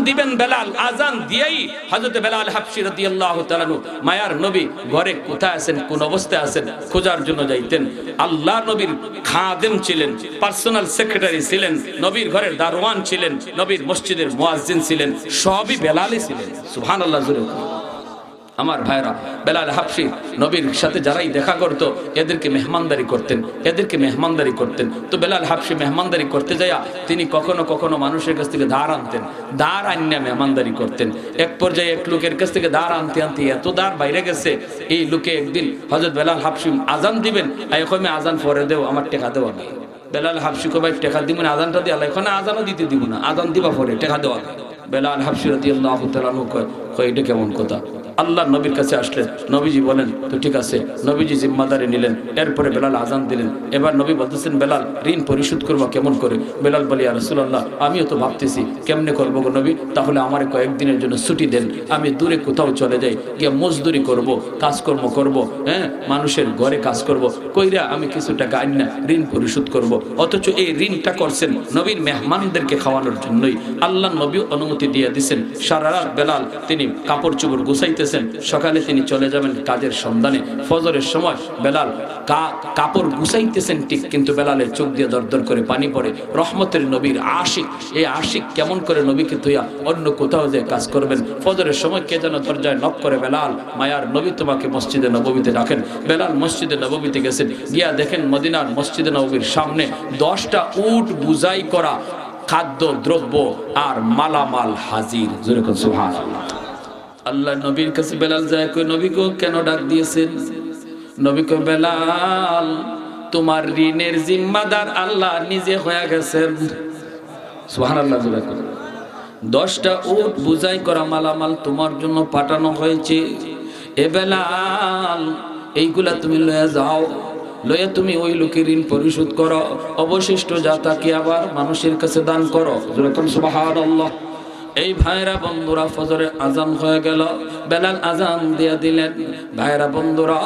দিবেন বেলাল, আজান দিয়েই হযরত বেলাল হাবশী রাদিয়াল্লাহু তাআলা মায়ার নবী ঘরে কোথায় আছেন, কোন অবস্থায় আছেন খোঁজার জন্য যাইতেন। আল্লাহ নবীর খাদেম ছিলেন, পার্সোনাল সেক্রেটারি ছিলেন, নবীর ঘরের দারওয়ান ছিলেন, নবীর মসজিদের মুয়াজ্জিন ছিলেন, সবই বেলালই ছিলেন। সুবহানাল্লাহ। জোরে আমার ভাইরা, বেলাল হাবশী নবীর সাথে যারাই দেখা করতো এদেরকে মেহমানদারি করতেন, এদেরকে মেহমানদারি করতেন। তো বেলাল হাবশী মেহমানদারি করতে যাইয়া তিনি কখনো কখনো মানুষের কাছ থেকে ধার আনতেন, ধার আনিয়া মেহমানদারি করতেন। এক পর্যায়ে এক লোকের কাছ থেকে ধার আনতে আনতে এত ধার বাইরে গেছে, এই লোকে একদিন হযরত বেলাল হাবশী আজান দিবেন, এখন আজান পরে দেও, আমার টাকা দেওয়া নেই। বেলাল হাবশী কো ভাই টাকা দিব না, আজানটা দিয়ে আল্লাহ এখন আজানও দিতে দিব না, আজান দিবা পরে টাকা দেওয়া নেই। বেলাল হাবশী রাদিয়াল্লাহু তাআলা কয় এটা কেমন কথা? আল্লাহ নবীর কাছে আসলেন, নবীজি বলেন তো ঠিক আছে, নবীজি জিম্মাদারি নিলেন। এরপরে বেলাল আজান দিলেন। এবার নবী বলতেছেন বেলাল ঋণ পরিশোধ করবো কেমন করে? বেলাল বলি ইয়া রাসূলুল্লাহ আমিও তো ভাবতেছি কেমনে করবো গো নবী, তাহলে আমার কয়েকদিনের জন্য ছুটি দেন, আমি দূরে কোথাও চলে যাই, গিয়ে মজদুরি করব, কাজকর্ম করব, হ্যাঁ মানুষের ঘরে কাজ করব, কইরা আমি কিছু টাকা আইনা ঋণ পরিশোধ করব। অথচ এই ঋণটা করছেন নবীর মেহমানদেরকে খাওয়ানোর জন্যই। আল্লাহ নবী অনুমতি দিয়ে দিচ্ছেন। সারা রাত বেলাল তিনি কাপড় চোপড় গুছাইতেছেন, সকালে তিনি চলে যাবেন কাজের সন্ধানে। ফজরের সময় বেলাল কাপড় গুছাইতেছেন ঠিক, কিন্তু বেলালের চোখ দিয়ে দরদর করে পানি পড়ে। রহমতের নবীর আশিক, এই আশিক কেমন করে নবীকে থইয়া অন্য কোথাও যে কাজ করবেন? ফজরের সময় কে যেন দরজায় নক করে, বেলাল মায়ার নবী তোমাকে মসজিদে নববীতে ডাকেন। বেলাল মসজিদে নববীতে গেছেন, গিয়া দেখেন মদিনার মসজিদে নববীর সামনে 10টা উট বুঝাই করা খাদ্য দ্রব্য আর মালামাল হাজির। জোরে কোন সুবহানাল্লাহ। আল্লাহ নবীর কাছে বেলাল যায়, কই নবী গো কেন ডাক দিয়েছেন? নবী কই বেলাল তোমার ঋণের জিম্মাদার আল্লাহ নিজে হয়ে গেছেন। সুবহানাল্লাহ। 10টা উট বুঝাই করা মালামাল তোমার জন্য পাঠানো হয়েছে। এ বেলাল এইগুলা তুমি লয়ে যাও, লয়ে তুমি ওই লোকের ঋণ পরিশোধ করো, অবশিষ্ট যা তাকে আবার মানুষের কাছে দান করো। সুবহানাল্লাহ। এই ভাইরা বন্ধুরা ফজরে আজান হয়ে গেল, বেলাল আজান দিয়ে দিলেন। ভাইরা বন্ধুরা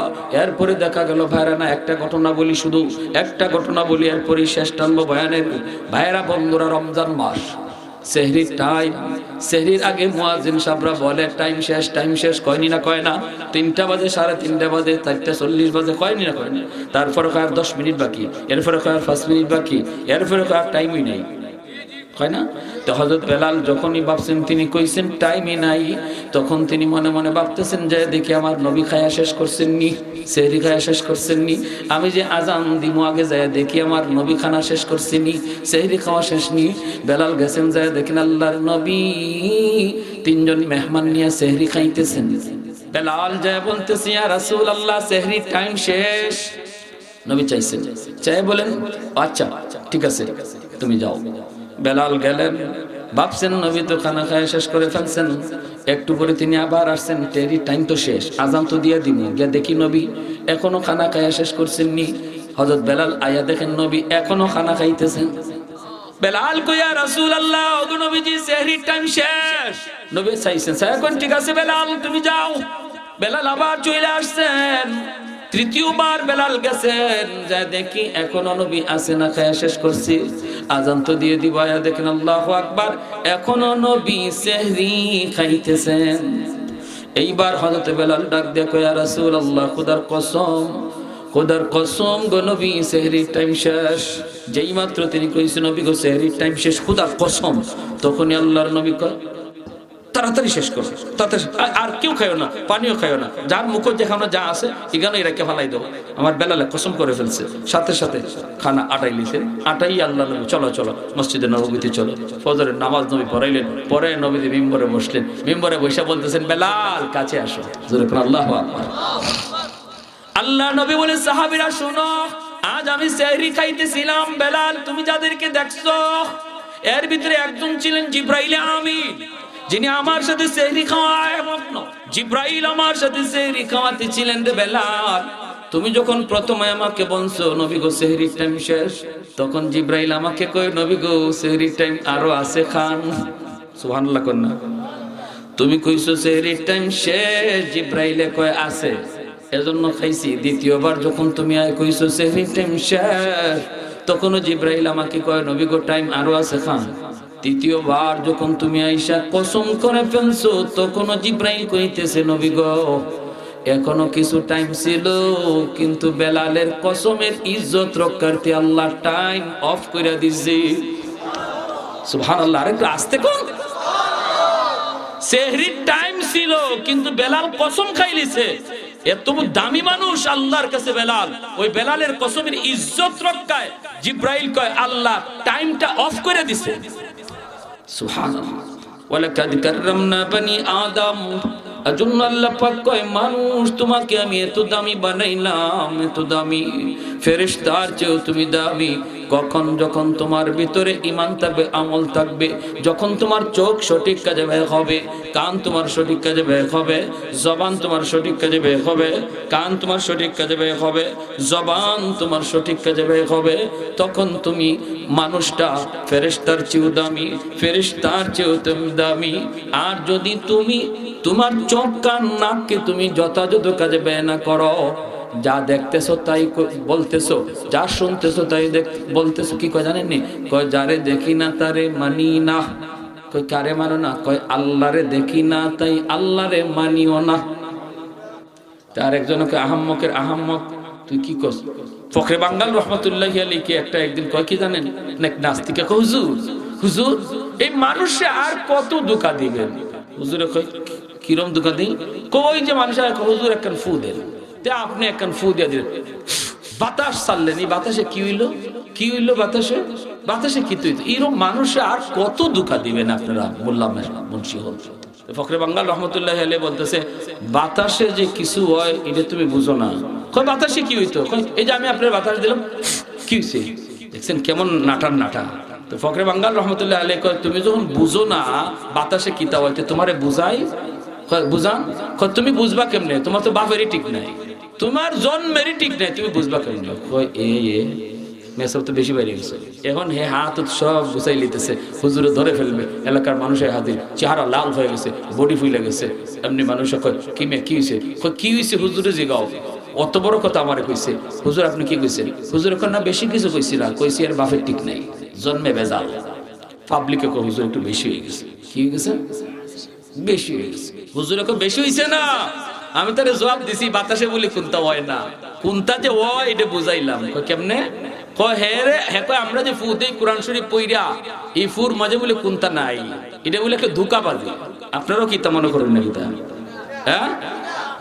এরপরে দেখা গেল, ভাইরা না একটা ঘটনা বলি, শুধু একটা ঘটনা বলি, এরপরে শেষ টানবো বয়ানের। ভাইরা বন্ধুরা রমজান মাস, সেহরির টাইম, সেহরির আগে মুয়াজ্জিন সাহেবরা বলে টাইম শেষ, টাইম শেষ, কয়নি না কয় না? 3টা বাজে, 3:30 বাজে, 4:40 বাজে, কয়নি না কয় না? তারপরে কয় আর 10 মিনিট বাকি, এরপরে কয় আর 5 মিনিট বাকি, এরপরে কয় আর টাইমই নেই, হয় না? তো হযরত বেলাল যখনই ভাবছেন, তিনি কইছেন টাইমই নাই, তখন তিনি মনে মনে ভাবতেছেন যে দেখি আমার নবী খায়া শেষ করছেন নি, সেহরি খায়া শেষ করছেন নি, আমি যে আজান দিমু আগে যায় দেখি আমার নবী খানা শেষ করছেন নি, সেহরি খাওয়া শেষ নি। বেলাল গেছেন, যায় দেখেন আল্লাহর নবী 3জন মেহমান নিয়ে সেহরি খাইতেছেন। বেলাল যায় বলতেছে ইয়া রাসূলুল্লাহ সেহরি টাইম শেষ। নবী চাইছেন, চাই বলেন আচ্ছা ঠিক আছে তুমি যাও। বেলাল গেলেন, ভাবছেন নবী তো খানা খায় শেষ করে ফেলছেন। একটু পরে তিনি আবার আসছেন, টেরি টাইম তো শেষ, আজান তো দিয়ে দিব, গিয়ে দেখি নবী এখনো খানা খায় শেষ করছেন নি। হযরত বেলাল আয়া দেখেন নবী এখনো খানা খাইতেছেন। বেলাল কই ইয়া রাসূলুল্লাহ ওগো নবীজি সেহরির টাইম শেষ। নবী চাইছেন, এখন ঠিক আছে বেলাল তুমি যাও। বেলাল আবার চলে আসছেন। তৃতীয়বার বেলাল গেছেন, যা দেখি এখনো নবী আছে না, খায়া শেষ করছি, আজান তো দিয়ে দিব। আয়া দেখেন আল্লাহু আকবার, এখনো নবী সেহরি খাইতেছেন। এইবার হযরত বেলাল ডাক দিয়ে কয় ইয়া রাসূলুল্লাহ খোদার কসম, খোদার কসম গো নবী সেহরির টাইম শেষ। যেই মাত্র তিনি কইছেন নবী গো সেহরির টাইম শেষ, খোদার কসম, তখনই আল্লাহর নবী কয় তাড়াতাড়ি শেষ করো, তাড়াতাড়ি, আর কেউ খাইও না, পানিও খাইও না, যার মুখে যেখানে যা আছে এখানে এরাকে ফালাই দেবো। আমার বেলালে কসম করে ফেলছে। সাথে সাথে খানা আটাই লিখেন, আটাই আল্লাহ নবী চলো চলো মসজিদে নববীতে চলো। ফজরের নামাজ নবী পড়াইলেন, পরে নবীজি মিম্বরে বসলেন। মিম্বরে বসে বলতেছেন বেলাল কাছে আসো। আল্লাহু আকবার। আল্লাহ নবী বলে সাহাবীরা শোনো, আজ আমি সেহরি খাইতেছিলাম, বেলাল তুমি যাদেরকে দেখছো এর ভিতরে একজন ছিলেন জিবরাইল আমিন, যিনি আমার সাথে সেহরি খাওয়ায় মগ্ন। জিবরাইল আমার সাথে সেহরি খাওয়াতে ছিলেন রে বেলাল। তুমি যখন প্রথমে আমাকে বলছো নবী গো সেহরির টাইম শেষ, তখন জিবরাইল আমাকে কয় নবী গো সেহরির টাইম আরো আছে খান। সুবহানাল্লাহ কন্যা। তুমি কইছো সেহরির টাইম শেষ, জিবরাইলে কয় আছে, এজন্য খাইছি। দ্বিতীয়বার যখন তুমি কইছো সেহরির টাইম শেষ, তখনও জিবরাইল আমাকে কয় নবী গো টাইম আরো আছে খান। তৃতীয়বার যখন তুমি আইসা কসম করে ফেলছো, তখন জিব্রাইল কইতেছে নবী গো এখনো কিছু টাইম ছিল, কিন্তু বেলালের কসমের ইজ্জত রক্ষার্থে আল্লাহ টাইম অফ করে দিছে। সুবহানাল্লাহ। আরেকটু আস্তে কোন। সেহরির টাইম ছিল কিন্তু বেলাল কসম খাইলিছে। এত দামি মানুষ আল্লাহর কাছে বেলাল, ওই বেলালের কসমের ইজ্জত রক্ষায় জিব্রাইল কয় আল্লাহ টাইমটা অফ করে দিছে। সুবহানাল্লাহ। ওয়ালাকাদ কাররামনা বনি আদম। আজন্য আল্লাহ পাক কয় মানুষ তোমাকে আমি এত দামি বানাইলাম, এত দামি, ফেরেশতার চেয়েও তুমি দামি। কখন? যখন তোমার ভিতরে ঈমান থাকবে, আমল থাকবে, যখন তোমার চোখ সঠিক কাজে ব্যয় হবে, কান তোমার সঠিক কাজে ব্যয় হবে, জবান তোমার সঠিক কাজে ব্যয় হবে, কান তোমার সঠিক কাজে ব্যয় হবে, জবান তোমার সঠিক কাজে ব্যয় হবে, তখন তুমি মানুষটা ফেরেশতার চেয়েও দামি, ফেরেশতার চেয়েও তুমি দামি। আর যদি তুমি তোমার চোখ কান নাককে তুমি যথাযথ কাজে ব্যয় না করো, যা দেখতেছো তাই বলতেছো, যা শুনতেছো তাই বলতেছো, কি কয় জানেননি? কয় যারে দেখি না তারে মানি না। কয় কারে মানো না? কয় আল্লাহরে দেখি না তাই আল্লাহরে মানিও না। তার একজনকে আহাম্মকের আহাম্মক তুই কি করছ? ফখরে বাঙ্গাল রহমতুল্লাহি আলাইহি একটা একদিন কয় কি জানেন? নাস্তিকে কয় হুজুর, হুজুর এই মানুষে আর কত ধোঁকা দিবেন? হুজুরে কয় কিরম ধোঁকা দিই? কই যে মানুষ হুজুর একখান ফু দেন, আপনি একখান ফু দিয়ে দিলেন, বাতাস ছাড়লেন, এই বাতাসে কি হইলো? কি হইলো বাতাসে? বাতাসে কি হইতো? এরকম মানুষে আর কত ধোঁকা দিবেন আপনারা? বললাম মুন্সি হল ফখরে বাঙ্গাল রহমতুল্লাহ আলাইহি বলতেছে বাতাসে যে কিছু হয় এটা তুমি বুঝো না। কয় বাতাসে কি হইতো? এই যে আমি আপনার বাতাস দিলাম, কি হইছে? দেখছেন কেমন নাটার নাটা। তো ফখরে বাঙ্গাল রহমতুল্লাহ আলাইহি কয় তুমি যখন বুঝো না বাতাসে কিতা হইতে, তোমারে বুঝাই বুঝান। তুমি বুঝবা কেমনে? তোমার তো বাপেরই ঠিক নাই, তোমার জন্মেরই ঠিক নাই, তুমি বুঝবা কেমনে? মেসব তো বেশি বাইরে গেছে। এখন হে হাত সব গুছাই লিতেছে, হুজুরে ধরে ফেলবে, এলাকার মানুষের হাজির, চেহারা লাল হয়ে গেছে, বডি ফুলে গেছে। এমনি মানুষ কয় কি মে কি হয়েছে? কি হয়েছে হুজুরে জিগাও। অত বড় কথা আমারে কইছে, হুজুর আপনি কি কইছেন? হুজুর এখন না বেশি কিছু কইছি না, কইছি আর বাপের ঠিক নাই, জন্মে বেজাল। পাবলিকে কয় হুজুর একটু বেশি হয়ে গেছে। কি হয়ে গেছে? বেশি হয়ে গেছে। হুজুর এখন বেশি হয়েছে না। আমি তারে জবাব দিছি বাতাসে বলি কোনটা হয় না, কোনটা যে হয় এটা বুঝাইলাম। কেমনে? কয় হে রে হে, কয় আমরা যে ফু দেই কোরআন শরীফ পইরা, এই ফুর মাঝে বলে কোনটা নাই, এটা বলে একটা ধোঁকাবাজি। আপনারাও কি তা মনে করেন না? এটা হ্যাঁ,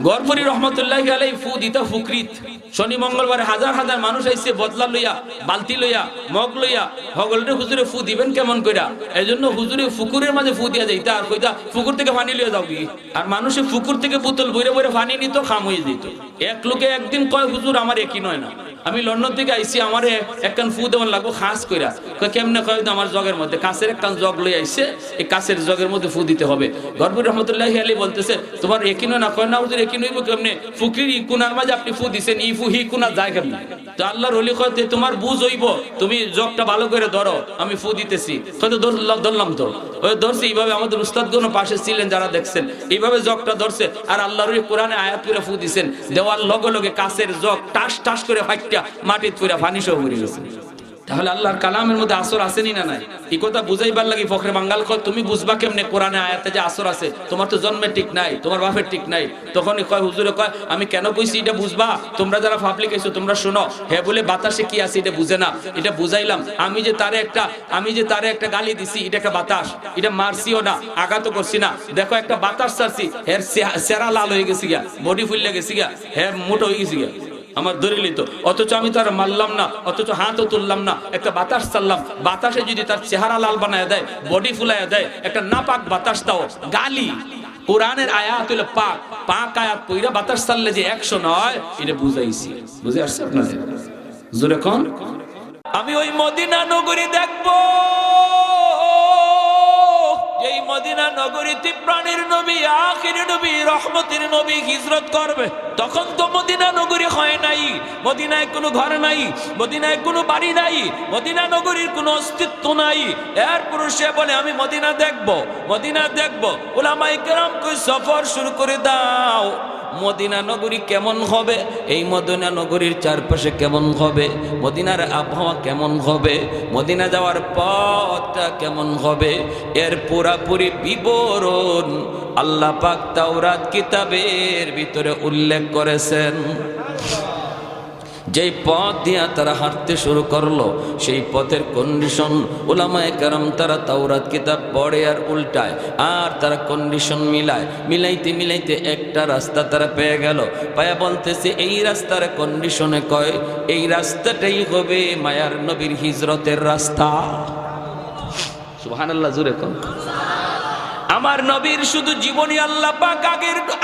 গরপুরি রহমতুল্লাহি আলাইহি ফু দিতা ফুকরিত। শনি মঙ্গলবারে হাজার হাজার মানুষ আইছে বদলা লইয়া, বালতি লইয়া, মগ লইয়া, হগলরে হুজুরে ফু দিবেন কেমন কইরা? এজন্য হুজুরে ফুকুরের মাঝে ফু দিয়া যাইতা, আর কইতা ফুকুর থেকে পানি লইয়া যাও কি। আর মানুষে ফুকুর থেকে বোতল বইরে বইরে পানি নিত, খাম হয়ে যেত। এক লোকে একদিন কয় হুজুর আমার একই নয় না, আমি লন্ডন থেকে আইছি, আমারে একখান ফু দেওয়ান লাগবো খাস কইরা। কয় কেমনে? কয় আমার জগের মধ্যে কাছের একখান জগ লই আইছে, এই কাছের জগের মধ্যে ফু দিতে হবে। গরপুরি রহমতুল্লাহি আলাইহি বলতেছে তোমার একই নয় না? কয় না হুজুর একই নইব কেমনে? ফুকির ই কুনার মাঝে আপনি ফু দিছেন, ই ফু হি কুনা যায় কেমনে? তো আল্লাহর ওলি কয় তোমার বুঝ হইব, তুমি জগটা ভালো করে ধরো, আমি ফু দিতেছি। হয়তো ধরলাম তো, ওই ধরছি এইভাবে। আমাদের উস্তাদগণ পাশে ছিলেন যারা দেখছেন, এইভাবে জগটা ধরছে, আর আল্লাহর কোরআনে আয়াত করে ফু দিছেন, দেওয়ার লগে লগে কাছের জগ টাস টাস করে ফাইটা মাটির পুরা ফানি সহ পড়ে গেছে। তাহলে আল্লাহর কালামের মধ্যে আসর আসেনি না নাই? এই কথা বুঝাইবার লাগি ফখরে বাঙ্গাল কয় তুমি বুঝবা কেমনে কোরআনে আয়াতে যে আসর আছে? তোমার তো জন্মের ঠিক নাই, তোমার বাপের ঠিক নাই। তখনই কয় হুজুরে কয় আমি কেন কইছি এটা বুঝবা, তোমরা যারা পাবলিক আইছো তোমরা শোনো। হে বলে বাতাসে কি আছে এটা বুঝে না, এটা বুঝাইলাম। আমি যে তারে একটা গালি দিছি, এটা একটা বাতাস, এটা মারছিও না, আঘাতও করছি না। দেখো একটা বাতাস ছাড়ছি, এর চেহারা লাল হয়ে গেছি গিয়া, বডি ফুলে গেছি গিয়া, হ্যাঁ মোটা হয়ে গেছি গিয়া, আমার ধরে নিত। অথচ আমি তার মারলাম না, অথচ হাতও তুললাম না, একটা বাতাস ছাড়লাম। বাতাসে যদি তার চেহারা লাল বানায় দেয়, বডি ফুলাইয়া দেয়, একটা নাপাক বাতাস দাও, গালি। কোরআনের আয়াত হলো পাক, পাক আয়াত কইরা বাতাস ছাড়লে যে 100 নয়, এটা বুঝাইছি। বুঝে আসছে আপনাদের? জোরে কোন। আমি ওই মদিনা নগরী দেখবো, এই মদিনা নগরীতে প্রাণের নবী, আখির নবী, রহমতের নবী হিজরত করবে। তখন তো মদিনা নগরী হয় নাই, মদিনায় কোনো ঘর নাই, মদিনায় কোনো বাড়ি নাই, মদিনা নগরীর কোনো অস্তিত্ব নাই। এরপর সে বলে আমি মদিনা দেখব, মদিনা দেখব। উলামায়ে কেরাম কই সফর শুরু করে দাও, মদিনা নগরী কেমন হবে, এই মদিনা নগরীর চারপাশে কেমন হবে, মদিনার আবহাওয়া কেমন হবে, মদিনা যাওয়ার পথটা কেমন হবে, এর পুরাপুরি বিবরণ আল্লাহ পাক তাওরাত কিতাবের ভিতরে উল্লেখ করেছেন। যেই পথ দিয়া তারা হাঁটতে শুরু করলো, সেই পথের কন্ডিশন উলামায়ে কেরাম তারা তাওরাত কিতাব পড়ে আর উল্টায়, আর তারা কন্ডিশন মিলাইতে মিলাইতে একটা রাস্তা তারা পেয়ে গেল। পায়া বলতেছে এই রাস্তার কন্ডিশনে কয় এই রাস্তাটাই হবে মায়ার নবীর হিজরতের রাস্তা। সুবহানাল্লাহ, জোরে কোন। আমার নবীর শুধু জীবনী আল্লাহ পাক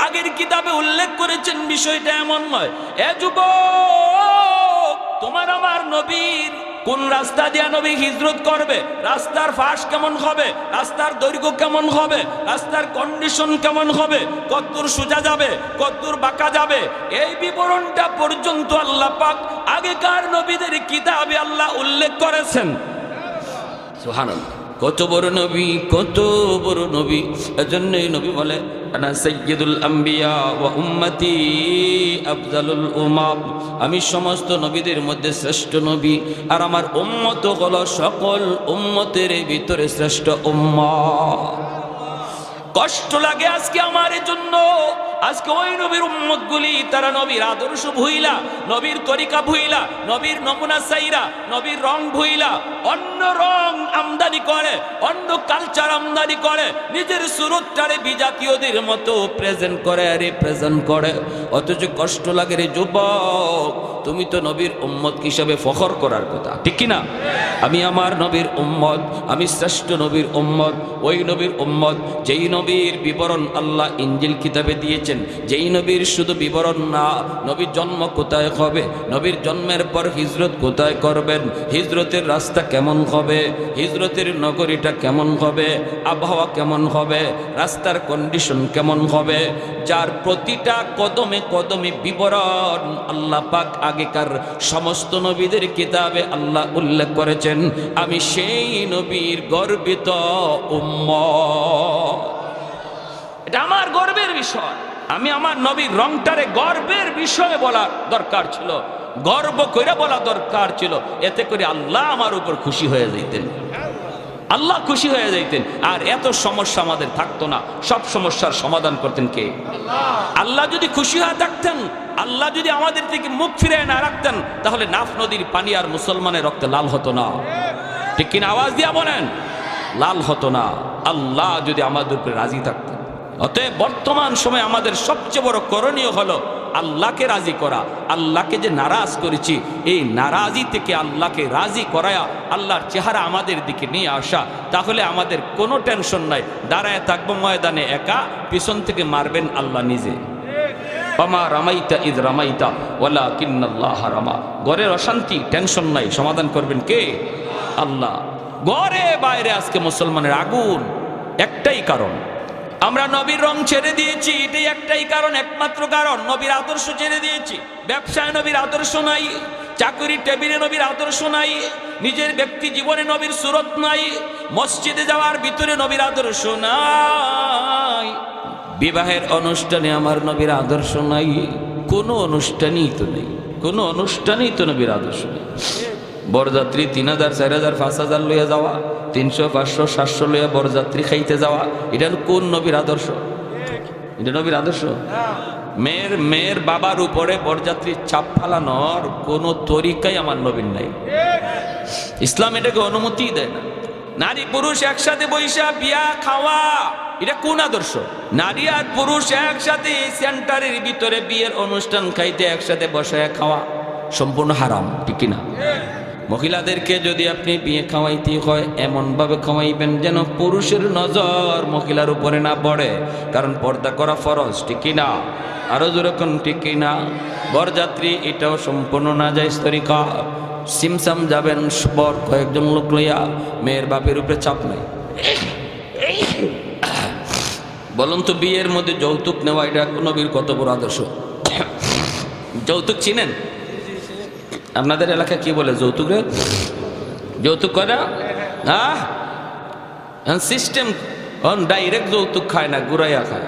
আগের কিতাবে উল্লেখ করেছেন, বিষয়টা এমন নয়। এ যুবক, তোমার আমার নবীর কোন রাস্তা দিয়া নবী হিজরত করবে, রাস্তার ফাঁস কেমন হবে, রাস্তার দৈর্ঘ্য কেমন হবে, রাস্তার কন্ডিশন কেমন হবে, কতদূর সোজা যাবে, কতদূর বাঁকা যাবে, এই বিবরণটা পর্যন্ত আল্লাহ পাক আগেকার নবীদের কিতাবে আল্লাহ উল্লেখ করেছেন। সুবহানাল্লাহ, কত বড় নবী, কত বড় নবী। এজন্যই নবী বলে আনা সাইয়্যিদুল আম্বিয়া ওয়া উম্মতি আফজালুল উমাম, আমি সমস্ত নবীদের মধ্যে শ্রেষ্ঠ নবী, আর আমার উম্মত হলো সকল উম্মতের ভিতরে শ্রেষ্ঠ উম্মত। কষ্ট লাগে আজকে আমার জন্য, আজকে ওই নবীর উম্মতগুলি তারা নবীর আদর্শ ভুইলা, নবীর তরিকা ভুইলা, নবীর নমুনা চাইরা, নবীর রং ভুইলা অন্য রং আমদানি করে, অন্য কালচার আমদানি করে, নিজের সুরতটারে বিজাতীয়দের মতো প্রেজেন্ট করে, রিপ্রেজেন্ট করে। অথচ কষ্ট লাগে রে যুবক, তুমি তো নবীর উম্মত হিসাবে ফখর করার কথা, ঠিক কিনা? আমি আমার নবীর উম্মত, আমি শ্রেষ্ঠ নবীর উম্মত, ওই নবীর উম্মত যেই নবীর বিবরণ আল্লাহ ইনজিল কিতাবে দিয়েছেন, যেই নবীর শুধু বিবরণ না, নবীর জন্ম কোথায় হবে, নবীর জন্মের পর হিজরত কোথায় করবেন, হিজরতের রাস্তা কেমন হবে, হিজরতের নগরীটা কেমন হবে, আবহাওয়া কেমন হবে, রাস্তার কন্ডিশন কেমন হবে, যার প্রতিটা কদমে কদমে বিবরণ আল্লাহ পাক আগেকার সমস্ত নবীদের কিতাবে আল্লাহ উল্লেখ করেছেন। আমি সেই নবীর গর্বিত উম্মত, এটা আমার গর্বের বিষয়। আমি আমার নবীর রংটারে গর্বের বিষয়ে বলা দরকার ছিল, গর্ব করে বলা দরকার ছিল, এতে করে আল্লাহ আমার উপর খুশি হয়ে যাইতেন, আল্লাহ খুশি হয়ে যাইতেন, আর এত সমস্যা আমাদের থাকতো না। সব সমস্যার সমাধান করতেন কে? আল্লাহ যদি খুশি হয়ে থাকতেন, আল্লাহ যদি আমাদের থেকে মুখ ফিরে না রাখতেন, তাহলে নাফ নদীর পানি আর মুসলমানের রক্তে লাল হতো না, ঠিক কিনা? আওয়াজ দিয়া বলেন, লাল হতো না, আল্লাহ যদি আমাদের উপরে রাজি থাকতেন। অতএব বর্তমান সময় আমাদের সবচেয়ে বড় করণীয় হলো আল্লাহকে রাজি করা। আল্লাহকে যে নারাজ করেছি, এই নারাজি থেকে আল্লাহকে রাজি করায়া আল্লাহর চেহারা আমাদের দিকে নিয়ে আসা, তাহলে আমাদের কোনো টেনশন নাই। দাঁড়ায় থাকবো ময়দানে একা, পিছন থেকে মারবেন আল্লাহ নিজে। ওমা রামাইতা ইদ রামাইতা ওয়ালাকিন্নাল্লাহ রামা। ঘরের অশান্তি, টেনশন নাই, সমাধান করবেন কে? আল্লাহ। ঘরে বাইরে আজকে মুসলমানের আগুন, একটাই কারণ, আমরা নবীর রং ছেড়ে দিয়েছি। এটাই একটাই কারণ, একমাত্র কারণ, নবীর আদর্শ ছেড়ে দিয়েছি। ব্যবসায় নবীর আদর্শ নাই, চাকরির টেবিলে নবীর আদর্শ নাই, নিজের ব্যক্তি জীবনে নবীর সুরত নাই, মসজিদে যাওয়ার ভিতরে নবীর আদর্শ নাই, বিবাহের অনুষ্ঠানে আমার নবীর আদর্শ নাই, কোনো অনুষ্ঠানই তো নেই, কোনো অনুষ্ঠানেই তো নবীর আদর্শ নেই। বরযাত্রী 3000, 4000, 5000 লইয়া যাওয়া, 300, 500, 700 লইয়া বরযাত্রী খাইতে যাওয়া, এটা কোন নবীর আদর্শ? এটা নবীর আদর্শ? মেয়ের বাবার উপরে বরযাত্রীর ছাপ ফালানোর কোন তরিকাই আমার নবীর নাই। ইসলাম এটাকে অনুমতি দেয় না। নারী পুরুষ একসাথে বৈশা বিয়া খাওয়া, এটা কোন আদর্শ? নারী আর পুরুষ একসাথে সেন্টারের ভিতরে বিয়ের অনুষ্ঠান খাইতে একসাথে বসায় খাওয়া সম্পূর্ণ হারাম, ঠিক কিনা? মহিলাদেরকে যদি আপনি বিয়ে খাওয়াইতে হয়, এমনভাবে খাওয়াইবেন যেন পুরুষের নজর মহিলার উপরে না পড়ে, কারণ পর্দা করা ফরজ, ঠিক কিনা? আরো যেরকম, ঠিক কিনা? বরযাত্রী এটাও সম্পূর্ণ নাজায়েজ তরিকা। সিমসাম যাবেন বর কয়েকজন লোক লইয়া, মেয়ের বাপের উপরে চাপ নাই। বলুন তো, বিয়ের মধ্যে যৌতুক নেওয়া এটা নবীর কত বড় আদর্শ? যৌতুক চিনেন? আপনাদের এলাকায় কি বলে যৌতুক? রে যৌতুক করে না, সিস্টেম ডাইরেক্ট যৌতুক খায় না, ঘুরাইয়া খায়,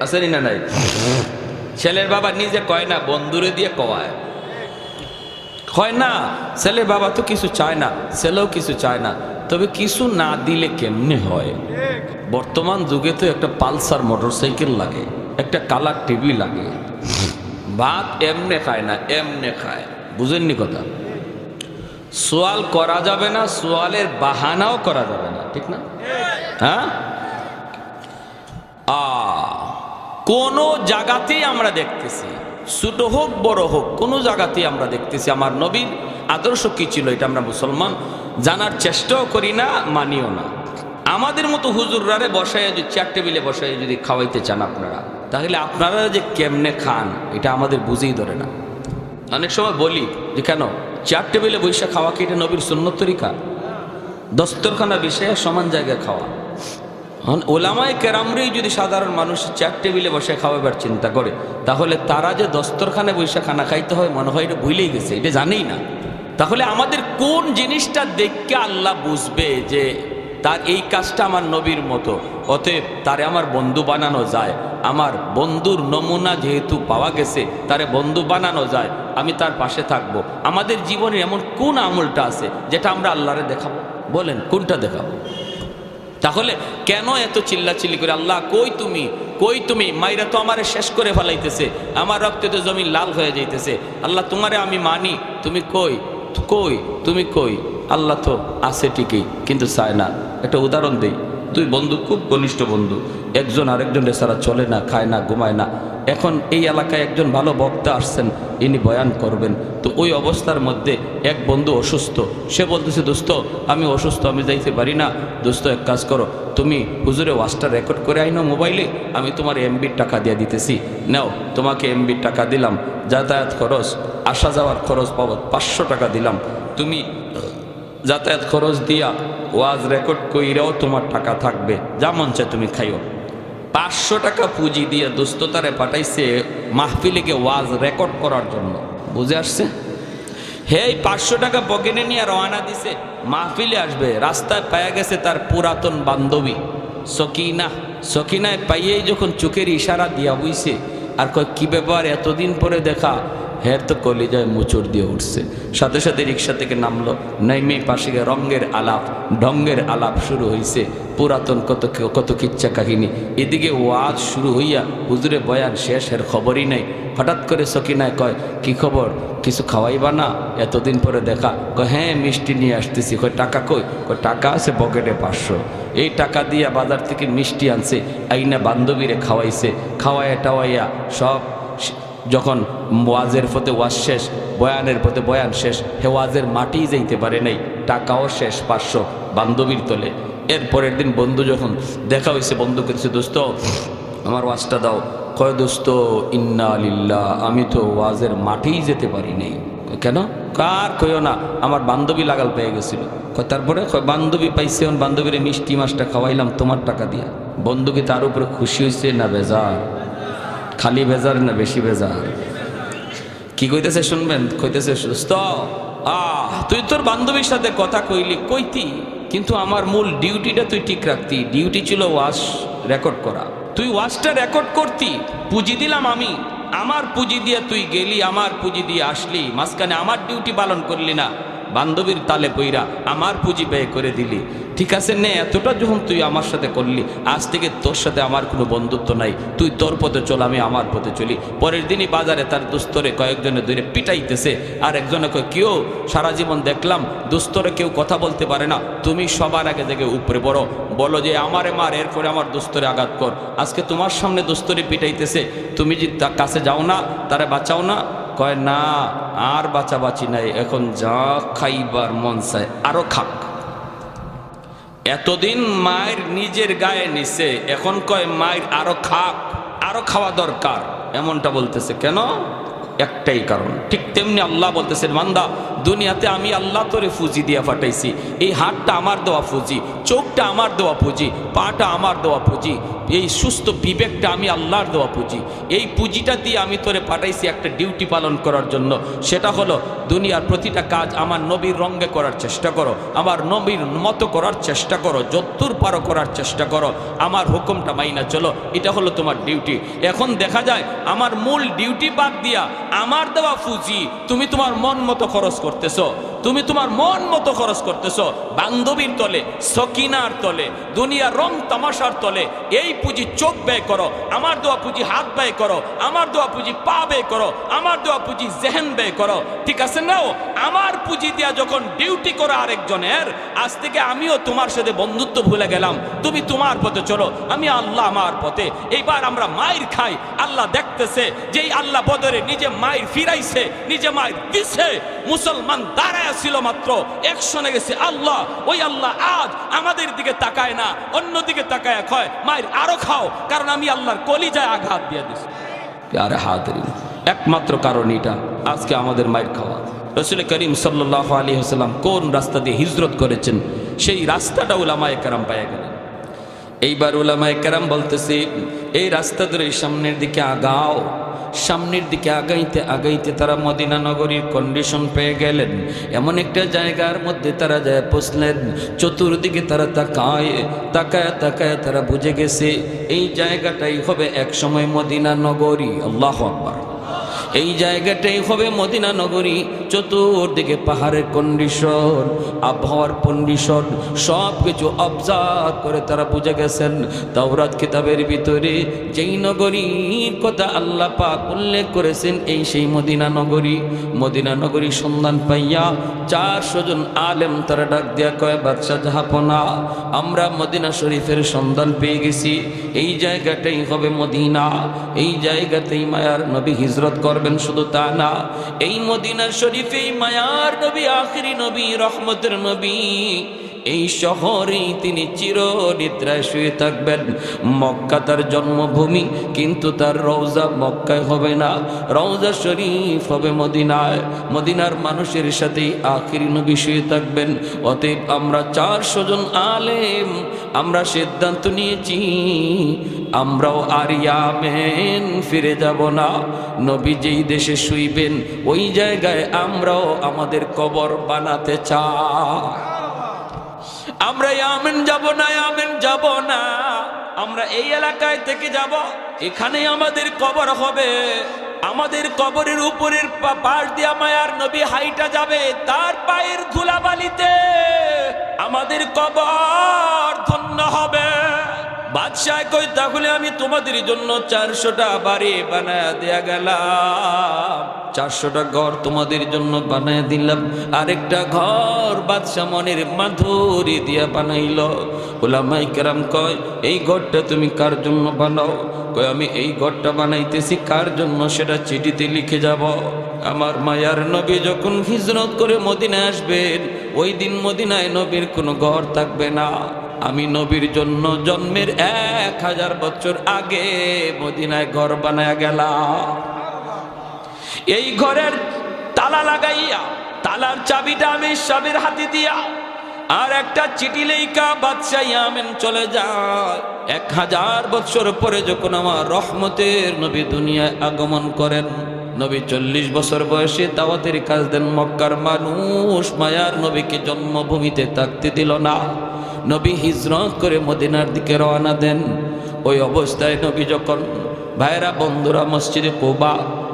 আছে না? নাই, ছেলের বাবা নিজে কয় না, বন্ধুরে দিয়ে কওয়ায়। হয় না, ছেলের বাবা তো কিছু চায় না, ছেলেও কিছু চায় না, তবে কিছু না দিলে কেমনে হয়? বর্তমান যুগে তো একটা পালসার মোটরসাইকেল লাগে, একটা কালার টিভি লাগে। ভাত এমনে খায় না, এমনে খায়। বুঝেননি কথা? সোয়াল করা যাবে না, সোয়ালের বাহানাও করা যাবে না, ঠিক না? হ্যাঁ, কোন জায়গাতেই আমরা দেখতেছি, ছোট হোক বড় হোক, কোন জায়গাতেই আমরা দেখতেছি আমার নবীর আদর্শ কি ছিল, এটা আমরা মুসলমান জানার চেষ্টাও করি না, মানিও না। আমাদের মতো হুজুররারে বসায় যদি চেয়ার টেবিলে বসায় যদি খাওয়াইতে চান আপনারা, তাহলে আপনারা যে কেমনে খান এটা আমাদের বুঝেই ধরে না। অনেক সময় বলি যে কেন চেয়ার টেবিলে বৈশা খাওয়া কি এটা নবীর সুন্নত তরিকা? দস্তরখানা বিষয়ে সমান জায়গায় খাওয়া। ওলামায়ে কেরামরাই যদি সাধারণ মানুষ চেয়ার টেবিলে বসে খাওয়াবার চিন্তা করে, তাহলে তারা যে দস্তরখানে বৈশা খানা খাইতে হয় মনে হয় এটা ভুলেই গেছে, এটা জানেই না। তাহলে আমাদের কোন জিনিসটা দেখে আল্লাহ বুঝবে যে তার এই কাজটা আমার নবীর মতো, অতএব তারে আমার বন্ধু বানানো যায়। আমার বন্ধুর নমুনা যেহেতু পাওয়া গেছে, তারে বন্ধু বানানো যায়, আমি তার পাশে থাকবো। আমাদের জীবনে এমন কোন আমলটা আছে যেটা আমরা আল্লাহরে দেখাবো? বলেন কোনটা দেখাবো? তাহলে কেন এত চিল্লাচিল্লি করে আল্লাহ কই তুমি, কই তুমি? মাইরা তো আমারে শেষ করে ফেলাইতেছে, আমার রক্তে তো জমি লাল হয়ে যাইতেছে। আল্লাহ তোমারে আমি মানি, তুমি কই, কই তুমি কই? আল্লাহ তো আছে ঠিকই, কিন্তু চায় না। একটা উদাহরণ দেই, দুই বন্ধু, খুব ঘনিষ্ঠ বন্ধু, একজন আরেকজনের ছাড়া চলে না, খায় না, ঘুমায় না। এখন এই এলাকায় একজন ভালো বক্তা আসছেন, ইনি বয়ান করবেন। তো ওই অবস্থার মধ্যে এক বন্ধু অসুস্থ, সে বলতেছে দোস্ত আমি অসুস্থ, আমি যাইতে পারি না। দোস্ত এক কাজ করো, তুমি হুজুরে ওয়াজটা রেকর্ড করে আইনো মোবাইলে, আমি তোমার এমবির টাকা দিয়ে দিতেছি, নাও তোমাকে এমবির টাকা দিলাম, যাতায়াত খরচ, আসা যাওয়ার খরচ পাবো 500 টাকা দিলাম, তুমি যাতায়াত খরচ দিয়া ওয়াজ রেকর্ড কইরাও তোমার টাকা থাকবে, যা মন চায় তুমি খাইও। 500 টাকা পুঁজি দিয়ে দোস্ততারে পাঠাইছে মাহফিলে গিয়ে ওয়াজ রেকর্ড করার জন্য। বুঝে আসছে? হেই 500 টাকা পকেটে নিয়ে রওনা দিছে, মাহফিলে আসবে। রাস্তায় পাওয়া গেছে তার পুরাতন বান্ধবী সকিনা। সকিনায় পাইয়েই যখন চোখের ইশারা দিয়া বইছে আর কয় কি ব্যাপার এতদিন পরে দেখা, হের তো কলিজায় মুচড় দিয়ে উঠছে। সাথে সাথে রিক্সা থেকে নামলো, নেমে পাশে গিয়ে রঙ্গের আলাপ ঢঙ্গের আলাপ শুরু হয়েছে, পুরাতন কত কিচ্ছা কাহিনী। এদিকে ওয়াজ শুরু হইয়া হুজুরে বয়ান শেষ, এর খবরই নেই। হঠাৎ করে সকিনায় কয় কি খবর, কিছু খাওয়াইবা না, এতদিন পরে দেখা? কয় হ্যাঁ মিষ্টি নিয়ে আসতেছি। কয় টাকা কই? কয় টাকা আছে পকেটে 500। এই টাকা দিয়া বাজার থেকে মিষ্টি আনছে, আইনা বান্ধবীরে খাওয়াইছে, খাওয়াইয়া টাওয়াইয়া সব। যখন ওয়াজের পথে ওয়াজ শেষ, বয়ানের পথে বয়ান শেষ, হে ওয়াজের মাটি যাইতে পারে নাই, টাকাও শেষ 500 বান্ধবীর তলে। এরপরের দিন বন্ধু যখন দেখা হয়েছে, বন্ধু কেছে দোস্ত আমার ওয়াজটা দাও। কয় দোস্ত ইন্না লিল্লাহ, আমি তো ওয়াজের মাঠেই যেতে পারি নাই। কেন? কার কইও না, আমার বান্ধবী লাগাল পেয়ে গেছিল। কয় তারপরে? কয় বান্ধবী পাইছে, বান্ধবীর মিষ্টি মাছটা খাওয়াইলাম তোমার টাকা দিয়া। বন্ধু কি তার উপরে খুশি হয়েছে না বেজার? খালি বেজার না বেশি বেজার? কি কইতেছে শুনবেন? কইতেছে দোস্ত তুই তোর বান্ধবীর সাথে কথা কইলি কইতি, কিন্তু আমার মূল ডিউটিটা তুই ঠিক রাখতি। ডিউটি ছিল ওয়াজ রেকর্ড করা, তুই ওয়াজটা রেকর্ড করতি, পুঁজি দিলাম আমি, আমার পুঁজি দিয়ে তুই গেলি, আমার পুঁজি দিয়ে আসলি, মাঝখানে আমার ডিউটি পালন করলি না, বান্ধবীর তালে পইরা আমার পুঁজি ব্যয় করে দিলি। ঠিক আছে নে, এতটা যখন তুই আমার সাথে করলি, আজ থেকে তোর সাথে আমার কোনো বন্ধুত্ব নাই, তুই তোর পথে চল, আমি আমার পথে চলি। পরের দিনই বাজারে তার দুস্তরে কয়েকজনে ধরে পিটাইতেছে, আর একজনে কয় কেউ সারা জীবন দেখলাম দুস্তরে কেউ কথা বলতে পারে না, তুমি সবার আগে থেকে উপরে বলো যে আমারে মার, এরপরে আমার দুস্তরে আঘাত কর। আজকে তোমার সামনে দুস্তরে পিটাইতেছে, তুমি যে তার কাছে যাও না, তারে বাঁচাও না? কয় না, আর বাঁচাবাঁচি নাই, এখন যা খাইবার মন চায় আরো খাক। এতদিন মায়ের নিজের গায়ে নিছে, এখন কয় মায়ের আরো খাক, আরো খাওয়া দরকার। এমনটা বলতেছে কেন? একটাই কারণ। ঠিক তেমনি আল্লাহ বলতেছেন বান্দা দুনিয়াতে আমি আল্লাহ তোরে ফুজি দিয়া পাঠাইছি। এই হাতটা আমার দেওয়া ফুজি, চোখটা আমার দেওয়া পুঁজি, পাটা আমার দেওয়া পুঁজি, এই সুস্থ বিবেকটা আমি আল্লাহর দেওয়া পুঁজি। এই পুঁজিটা দিয়ে আমি তোরে পাঠাইছি একটা ডিউটি পালন করার জন্য। সেটা হলো দুনিয়ার প্রতিটা কাজ আমার নবীর রঙে করার চেষ্টা করো, আমার নবীর মতো করার চেষ্টা করো, যদ্দূর পারো করার চেষ্টা করো, আমার হুকুমটা মাইনা চলো। এটা হলো তোমার ডিউটি। এখন দেখা যায় আমার মূল ডিউটি বাদ দিয়া আমার দেওয়া পুঁজি তুমি তোমার মন মতো খরচ করতেছো, তুমি তোমার মন মতো খরচ করতেছো। বান্ধবীর তলে, সকিনার তলে, দুনিয়ার রং তামাশার তলে এই পুঁজি চোখ ব্যয় করো। আমার দেওয়া পুঁজি হাত ব্যয় করো, আমার দেওয়া পুঁজি পা ব্যয় করো, আমার দেওয়া পুঁজি জেহেন ব্যয় করো। ঠিক আছে নাও? আমার পুঁজি দিয়া যখন ডিউটি করো আরেকজনের, আজ থেকে আমিও তোমার সাথে বন্ধুত্ব ভুলে গেলাম। তুমি তোমার পথে চলো, আমি আল্লাহ আমার পথে। এইবার আমরা মায়ের খাই, আল্লাহ দেখতেছে। যেই আল্লাহ বদরে নিজে মায়ের ফিরাইছে, নিজে মায়ের দিছে, মুসলমান দাঁড়ায় ছিল মাত্র একশনে গেছে আল্লাহ। ওই আল্লাহ আজ আমাদের দিকে তাকায় না, অন্যদিকে তাকায় কয় মায়ের আরো খাও, কারণ আমি আল্লাহর কলিজায় আঘাত দিয়ে দিছি। আরে হাতরি একমাত্র কারণ এটা আজকে আমাদের মায়ের খাওয়া। রাসূল করিম সাল্লাল্লাহু আলাইহি ওয়াসাল্লাম কোন রাস্তা দিয়ে হিজরত করেছেন সেই রাস্তাটা উলামায়ে কেরাম পাইয়া গেলেন। এইবার উলামায়ে কেরাম বলতেছে এই রাস্তা ধরে সামনের দিকে আগাও। সামনের দিকে আগাইতে আগাইতে তারা মদিনা নগরীর কন্ডিশন পেয়ে গেলেন। এমন একটা জায়গার মধ্যে তারা যায় পৌঁছলেন, চতুর্দিকে তারা তাকায় তাকায় তাকায় তারা বুঝে গেছে এই জায়গাটাই হবে একসময় মদিনা নগরী। আল্লাহু আকবার। এই জায়গাটাই হবে মদিনা নগরী। চতুর্দিকে পাহাড়ের কন্ডিশন, আবহাওয়ার কন্ডিশন সব কিছু অবজার্ভ করে তারা বুঝে গেছেন তাওরাত কিতাবের ভিতরে যেই নগরীর কথা আল্লাহ পাক উল্লেখ করেছেন এই সেই মদিনা নগরী। মদিনা নগরী সন্ধান পাইয়া 400 জন আলেম তারা ডাক দিয়া কয় বাদশাহ জাহাপনা, আমরা মদিনা শরীফের সন্ধান পেয়ে গেছি। এই জায়গাটাই হবে মদিনা, এই জায়গাতেই মায়ার নবী হিজরত করবেন। শুধু তা না, এই মদিনা শরীফেই মায়ার নবী, আখিরি নবী, রহমতের নবী, এই শহরেই তিনি চিরনিদ্রায় শুয়ে থাকবেন। মক্কা তার জন্মভূমি, কিন্তু তার রওজা মক্কায় হবে না, রওজা শরীফ হবে মদিনায়। মদিনার মানুষের সাথেই আখিরি নবী শুয়ে থাকবেন। অতএব আমরা 400 জন আলেম আমরা সিদ্ধান্ত নিয়েছি আমরাও আর ইয়ামেন ফিরে যাব না। নবী যেই দেশে শুইবেন ওই জায়গায় আমরাও আমাদের কবর বানাতে চাই। আমরা ইয়ামেন যাব না, ইয়ামেন যাব না, আমরা এই এলাকায় থেকে যাব, এখানেই আমাদের কবর হবে। আমাদের কবরের উপরের পাশ দিয়ে মায়ার নবী হাইটা যাবে, তার পায়ের ধুলাবালিতে আমাদের কবর ধন্য হবে। বাদশাহ কই তাহলে আমি তোমাদের জন্য 400টা বাড়ি বানায় দেয়া গেলাম, 400টা ঘর তোমাদের জন্য বানায় দিলাম। আরেকটা ঘর বাদশাহ মনের মাধুরী দিয়া বানাইল। উলামায়ে কেরাম কয় এই ঘরটা তুমি কার জন্য বানাও? কয় আমি এই ঘরটা বানাইতেছি কার জন্য সেটা চিঠিতে লিখে যাব। আমার মায়ার নবী যখন হিজরত করে মদিনায় আসবেন ওই দিন মদিনায় নবীর কোনো ঘর থাকবে না। আমি নবীর জন্য জন্মের 1000 বছর আগে মদিনায় ঘর বানায়া গেলাম। এই ঘরের তালা লাগাইয়া, তালার চাবিটা আমি সবের হাতে দিয়া আর একটা চিঠি লেখা বাদশাহ ইয়ামেন চলে যায়। 1000 বছর পরে যখন আমার রহমতের নবী দুনিয়ায় আগমন করেন, নবী 40 বছর বয়সে দাওয়াতের কাজ দেন। মক্কার মানুষ মায়ার নবীকে জন্মভূমিতে থাকতে দিল না। নবী হিজরত করে মদিনার দিকে রওনা দেন। ওই অবস্থায় নবী যখন ভাইরা বন্ধুরা মসজিদে কুবা,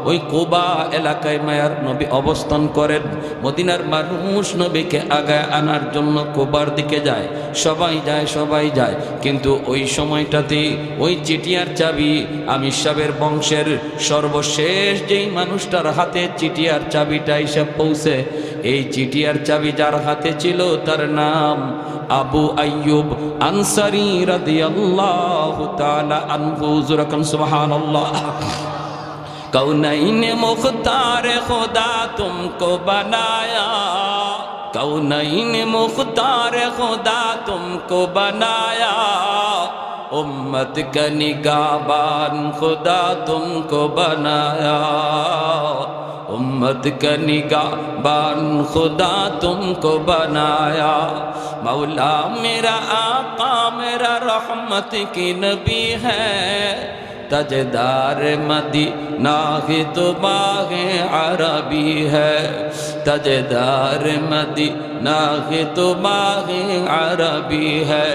ওই কুবা এলাকায় মায়ার নবী অবস্থান করেন। মদিনার মানুষ নবীকে আগায় আনার জন্য কুবার দিকে যায়, সবাই যায় সবাই যায়। কিন্তু ওই সময়টাতে ওই চিঠিয়ার চাবি আমির সাহেবের বংশের সর্বশেষ যেই মানুষটার হাতে চিঠিয়ার চাবিটা এসে পৌঁছে, এই চিঠিয়ার চাবি যার হাতে ছিল তার নাম আবু আইয়ুব আনসারী রাদিয়াল্লাহু তাআলা আনহু। যুরাকান সুবহানাল্লাহ। कौनैन मुख्तार खुदा तुमको बनाया, कौनैन मुख्तार खुदा तुमको बनाया, उम्मत का निगाहबान खुदा तुमको बनाया, उम्मत का निगाहबान खुदा तुमको बनाया। मौला मेरा आका मेरा रहमत की नबी है, तजदार मदीना ही तो बाग़े अरबी है, तजदार मदीना ही तो बाग़े अरबी है।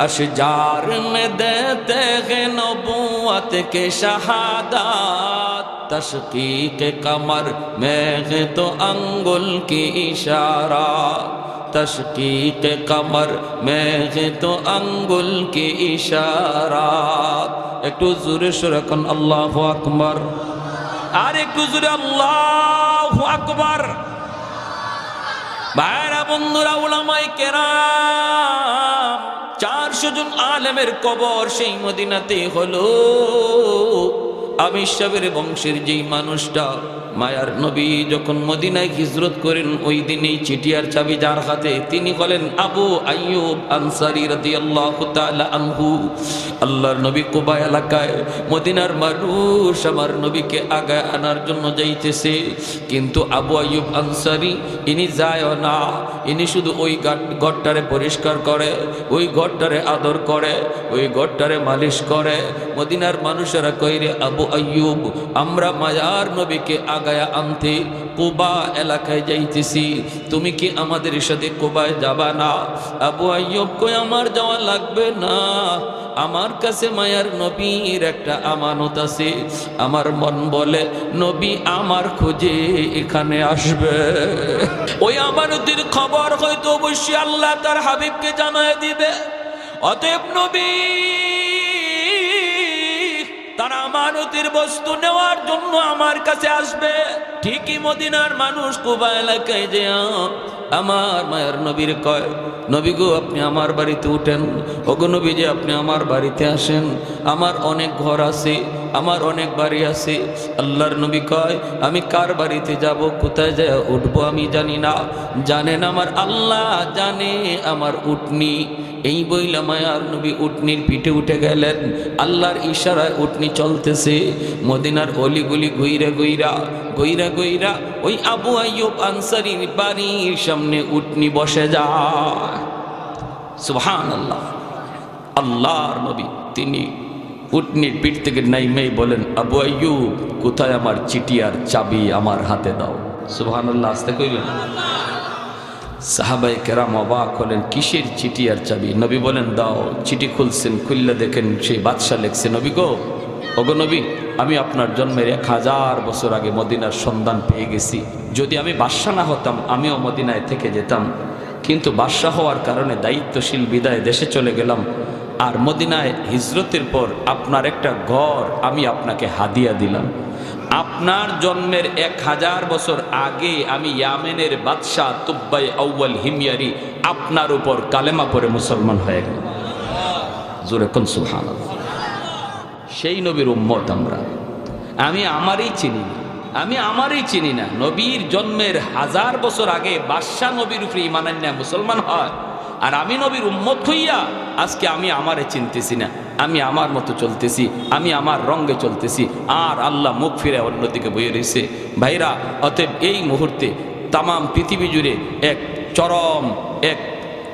अशजार में देते हैं नबूवत के शहादत, तशकीक कमर में है तो अंगुल की इशारा, तशकीक कमर में है तो अंगुल की इशारा। একটু জোরে সরে কোন আল্লাহু আকবার, আর একটু জোরে আল্লাহু আকবার। ভাইরা বন্ধুরা, উলামায়ে কেরাম 400 জন আলেমের কবর সেই মদিনাতে হলো। আমির সাহেবের বংশের যেই মানুষটা মায়ার নবী যখন মদিনায় হিজরত করেন, ওই দিনেই চিঠিয়ার চাবি যার হাতে তিনি হলেন আবু আইয়ুব আনসারী রাদিয়াল্লাহু তাআলা আনহু। আল্লাহর নবী কুবা এলাকায়, মদিনার মানুষ আমার নবীকে আগায় আনার জন্য যাইতেছে, কিন্তু আবু আইয়ুব আনসারী ইনি যায় না, ইনি শুধু ওই ঘরটারে পরিষ্কার করে, ওই ঘরটারে আদর করে, ওই ঘরটারে মালিশ করে। মদিনার মানুষেরা কইরে আবু আইয়ুব, আমরা মায়ার নবীকে আগায়া আনতে কুবা এলাকায় যাইতেছি, তুমি কি আমাদের সাথে কুবায় যাবা না? আবু আইয়ুব কই, আমার যাওয়া লাগবে না, আমার কাছে মায়ার নবীর একটা আমানত আছে। আমার মন বলে নবী আমার খোঁজে এখানে আসবে, ওই আমানতের খবর হয়তো অবশ্যই আল্লাহ তার হাবিবকে জানায় দিবে। অতএব নবী তার আমানতের বস্তু নেওয়ার জন্য আমার কাছে আসবে। ঠিকই মদিনার মানুষ কুবা এলাকায় যে আমার মায়ের নবীর কয়, নবী গো আপনি আমার বাড়িতে উঠেন, ওগো নবী যে আপনি আমার বাড়িতে আসেন, আমার অনেক ঘর আছে, আমার অনেক বাড়ি আছে। আল্লাহর নবী কয়, আমি কার বাড়িতে যাব, কোথায় যায় উঠবো আমি জানি না, জানেন আমার আল্লাহ জানে আমার উটনি। এই বইলা মায়ার নবী উটনির পিঠে উঠে গেলেন, আল্লাহর ইশারায় উটনি চলতেছে। মদিনার অলিগুলি গইরা গইরা গইরা গইরা ওই আবু আইয়ুব আনসারীর বাড়ির সামনে উটনি বসে যায়। সুবহানাল্লাহ। আল্লাহর নবী তিনি উটনির পিঠ থেকে নাইমেই বলেন, আবু আইয়ুব কোথায় আমার চিঠি আর চাবি, আমার হাতে দাও। সুবহানাল্লাহ, আস্তে কইবেন। সাহাবায়ে কেরাম অবাক হলেন, কিসের চিঠি আর চাবি? নবী বলেন দাও। চিঠি খুলছেন, খুললে দেখেন সেই বাদশা লেখছে, নবী গো, ওগো নবী, আমি আপনার জন্মের 1000 বছর আগে মদিনার সন্ধান পেয়ে গেছি। যদি আমি বাদশা না হতাম আমিও মদিনায় থেকে যেতাম, কিন্তু বাদশা হওয়ার কারণে দায়িত্বশীল বিদায় দেশে চলে গেলাম। আর মদিনায় হিজরতের পর আপনার একটা ঘর আমি আপনাকে হাদিয়া দিলাম। আপনার জন্মের 1000 বছর আগে আমি ইয়ামেনের বাদশাহ তুব্বাই আউয়াল হিময়ারি আপনার উপর কালেমা পড়ে মুসলমান হয়ে গেল। জোরে কোন সুবহানাল্লাহ। সেই নবীর উম্মত আমরা। আমি আমারই চিনি না, আমি আমারই চিনি না। নবীর জন্মের 1000 বছর আগে বাদশাহ নবীর উপরে ঈমান আনয়া মুসলমান হয়, আর আমি নবীর উম্মত হইয়া আজকে আমি আমারে চিনতেছি না, আমি আমার মতো চলতেছি, আমি আমার রঙে চলতেছি, আর আল্লাহ মুখ ফিরে অন্যদিকে বয়ে রয়েছে। ভাইরা, অতএব এই মুহূর্তে তামাম পৃথিবী জুড়ে এক চরম এক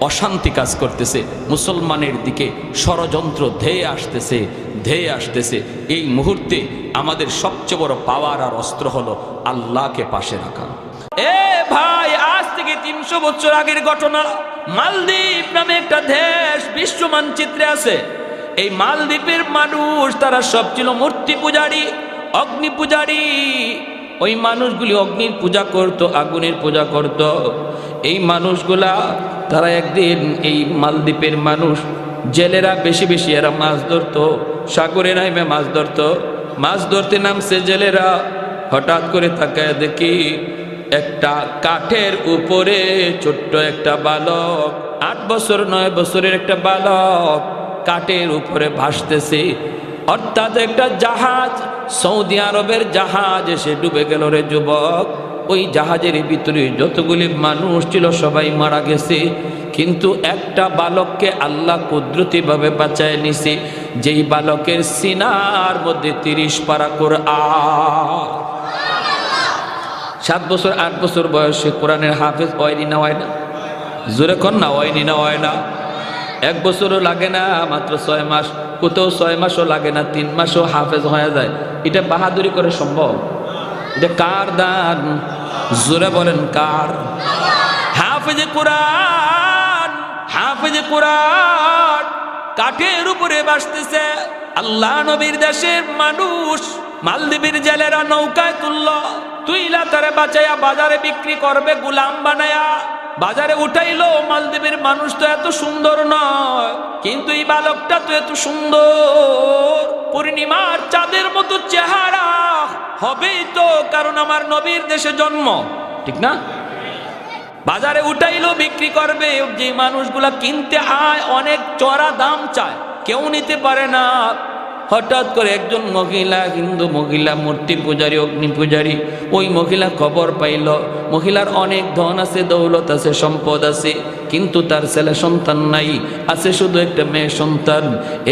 অশান্তি কাজ করতেছে, মুসলমানের দিকে ষড়যন্ত্র ধেয়ে আসতেছে ধেয়ে আসতেছে। এই মুহূর্তে আমাদের সবচেয়ে বড় পাওয়ার আর অস্ত্র হলো আল্লাহকে পাশে রাখা। এ ভাই, আজ থেকে 300 বছর আগের ঘটনা। মালদ্বীপ নামে একটা দেশ বিশ্ব মানচিত্রে আছে। এই মালদ্বীপের মানুষ তারা সব ছিল মূর্তি পূজারী, অগ্নি পূজারী। ওই মানুষগুলি অগ্নির পূজা করত, আগুনের পূজা করত। এই মানুষগুলা তারা একদিন, এই মালদ্বীপের মানুষ জেলেরা বেশি বেশি এরা মাছ ধরতো, সাগরে নামে মাছ ধরতো। মাছ ধরতে নামছে জেলেরা, হঠাৎ করে তাকায় দেখি একটা কাঠের উপরে ছোট্ট একটা বালক, 8 বছর 9 বছরের একটা বালক কাঠের উপরে ভাসতেছে। অর্থাৎ একটা জাহাজ, সৌদি আরবের জাহাজ এসে ডুবে গেল রে যুবক। ওই জাহাজের ভিতরে যতগুলি মানুষ ছিল সবাই মারা গেছে, কিন্তু একটা বালককে আল্লাহ কুদরতিভাবে বাঁচায় নিছে, যেই বালকের সিনার মধ্যে 30 পারা কোরআন। 7 বছর 8 বছর বয়সে কোরআনের হাফেজ হয়নি না হয় না? জোরে কর না, হয়নি না হয় না? 1 বছরও লাগে না, মাত্র 6 মাস, কোথাও 6 মাসও লাগে না, 3 মাসও হাফেজ হয়ে যায়। এটা বাহাদুরি করে সম্ভব? এটা কার দান? জোরে বলেন কার? হাফেজে কোরআন, হাফেজে কোরআন কাঠের উপরে বাসতেছে। আল্লাহ নবীর দেশের মানুষ মালদ্বীপের জেলেরা নৌকায় তুলল, তুইলা তারে বাঁচাইয়া বাজারে বিক্রি করবে গোলাম বানায়া। বাজারে উঠাইলো, মালদ্বীপের মানুষ তো এত সুন্দর নয়, কিন্তু এই বালকটা তো এত সুন্দর, পূর্ণিমার চাঁদের মতো চেহারা, হবেই তো, কারণ আমার নবীর দেশে জন্ম, ঠিক না? বাজারে উঠাইলো, বিক্রি করবে। যে মানুষগুলা কিনতে আয় অনেক চড়া দাম চায়, কেউ নিতে পারে না। হঠাৎ করে একজন মহিলা, হিন্দু মহিলা, মূর্তি পূজারী, অগ্নি পূজারী, ওই মহিলা খবর পাইল মহিলার অনেক ধন আছে, দৌলত আছে, সম্পদ আছে, কিন্তু তার ছেলে সন্তান নাই, আছে শুধু একটা মেয়ে সন্তান।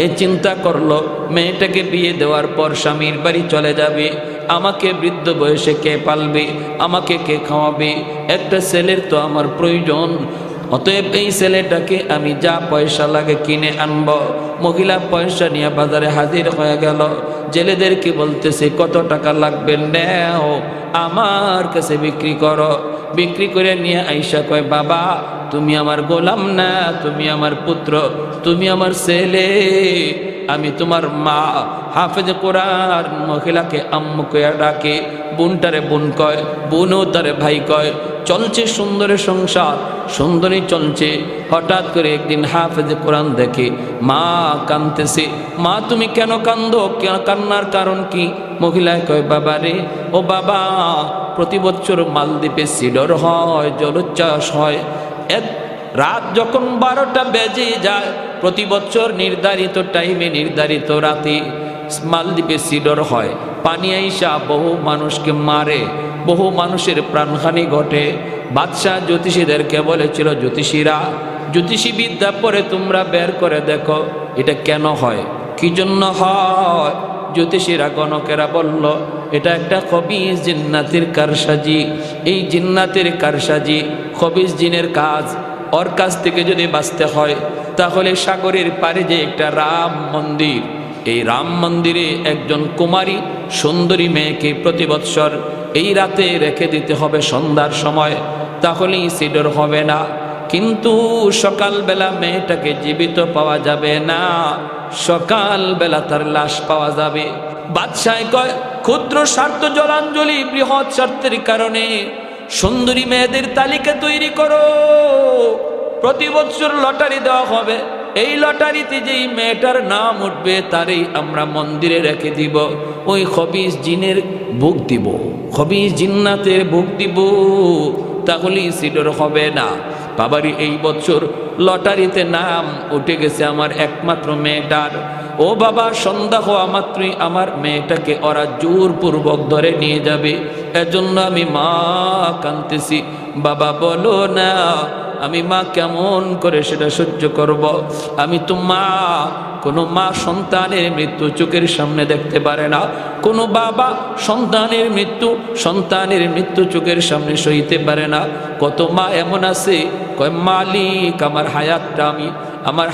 এ চিন্তা করলো মেয়েটাকে বিয়ে দেওয়ার পর স্বামীর বাড়ি চলে যাবে, আমাকে বৃদ্ধ বয়সে কে পালবে, আমাকে কে খাওয়াবে, একটা ছেলের তো আমার প্রয়োজন। অতএব এই ছেলেটাকে আমি যা পয়সা লাগে কিনে আনব। মহিলা পয়সা নিয়ে বাজারে হাজির হয়ে গেল, জেলেদেরকে বলতেছে কত টাকা লাগবে, নেও আমার কাছে বিক্রি করো। বিক্রি করে নিয়ে আইসা কয়, বাবা তুমি আমার গোলাম না, তুমি আমার পুত্র, তুমি আমার ছেলে, আমি তোমার মা। হাফেজে কোরআন মহিলাকে আম্মু কয়া ডাকে, বোনটারে বোন কয়, বোনও তারে ভাই কয়। চলছে সুন্দরের সংসার, সুন্দরী চলছে। হঠাৎ করে একদিন হাফেজে কোরআন দেখে মা কাঁদতেছে। মা তুমি কেন কান্দো, কান্নার কারণ কি? মহিলায় কয়, বাবা রে, ও বাবা, প্রতি বছর মালদ্বীপে সিডর হয়, জলোচ্ছ্বাস হয়। এক রাত যখন 12টা বেজে যায়, প্রতি বছর নির্ধারিত টাইমে, নির্ধারিত রাতে মালদ্বীপে সিডর হয়। পানি আইসা বহু মানুষকে মারে, বহু মানুষের প্রাণহানি ঘটে। বাদশাহ জ্যোতিষীদেরকে বলেছিল, জ্যোতিষীরা, জ্যোতিষী বিদ্যা পরে তোমরা বের করে দেখো এটা কেন হয়, কি জন্য হয়। জ্যোতিষীরা গণকেরা বলল, এটা একটা খবিস জিন্নাতের কারসাজি। এই জিন্নাতের কারসাজি, খবিস জিনের কাজ। ওর কাছ থেকে যদি বাঁচতে হয় তাহলে সাগরের পারে যে একটা রাম মন্দির, এই রাম মন্দিরে একজন কুমারী সুন্দরী মেয়েকে প্রতি বৎসর এই রাতে রেখে দিতে হবে সন্ধ্যার সময়, তাহলেই সিডর হবে না। কিন্তু সকালবেলা মেয়েটাকে জীবিত পাওয়া যাবে না, সকালবেলা তার লাশ পাওয়া যাবে। বাদশাহ কয়, ক্ষুদ্র স্বার্থ জলাঞ্জলি বৃহৎ স্বার্থের কারণে সুন্দরী মেয়েদের তালিকা তৈরি করো, প্রতি বছর লটারি দেওয়া হবে, এই লটারিতে যেই মেয়েটার নাম উঠবে তারই আমরা মন্দিরে রেখে দিব, ওই খবিস জিনের ভোগ দিব, খবিস জিন্নাতের ভোগ দিব, তাহলেই সিডর হবে না। বাবারি এই বছর লটারিতে নাম উঠে গেছে আমার একমাত্র মেয়েটার। ও বাবা, সন্ধ্যা হওয়া মাত্রই আমার মেয়েটাকে ওরা জোরপূর্বক ধরে নিয়ে যাবে, এজন্য আমি মা কাঁদতেছি। বাবা বলো না, আমি মা কেমন করে সেটা সহ্য করব? আমি তো মা। কোনো মা সন্তানের মৃত্যু চোখের সামনে দেখতে পারে না, কোনো বাবা সন্তানের মৃত্যু চোখের সামনে সইতে পারে না। কত মা এমন আছে কয়, মালিক আমার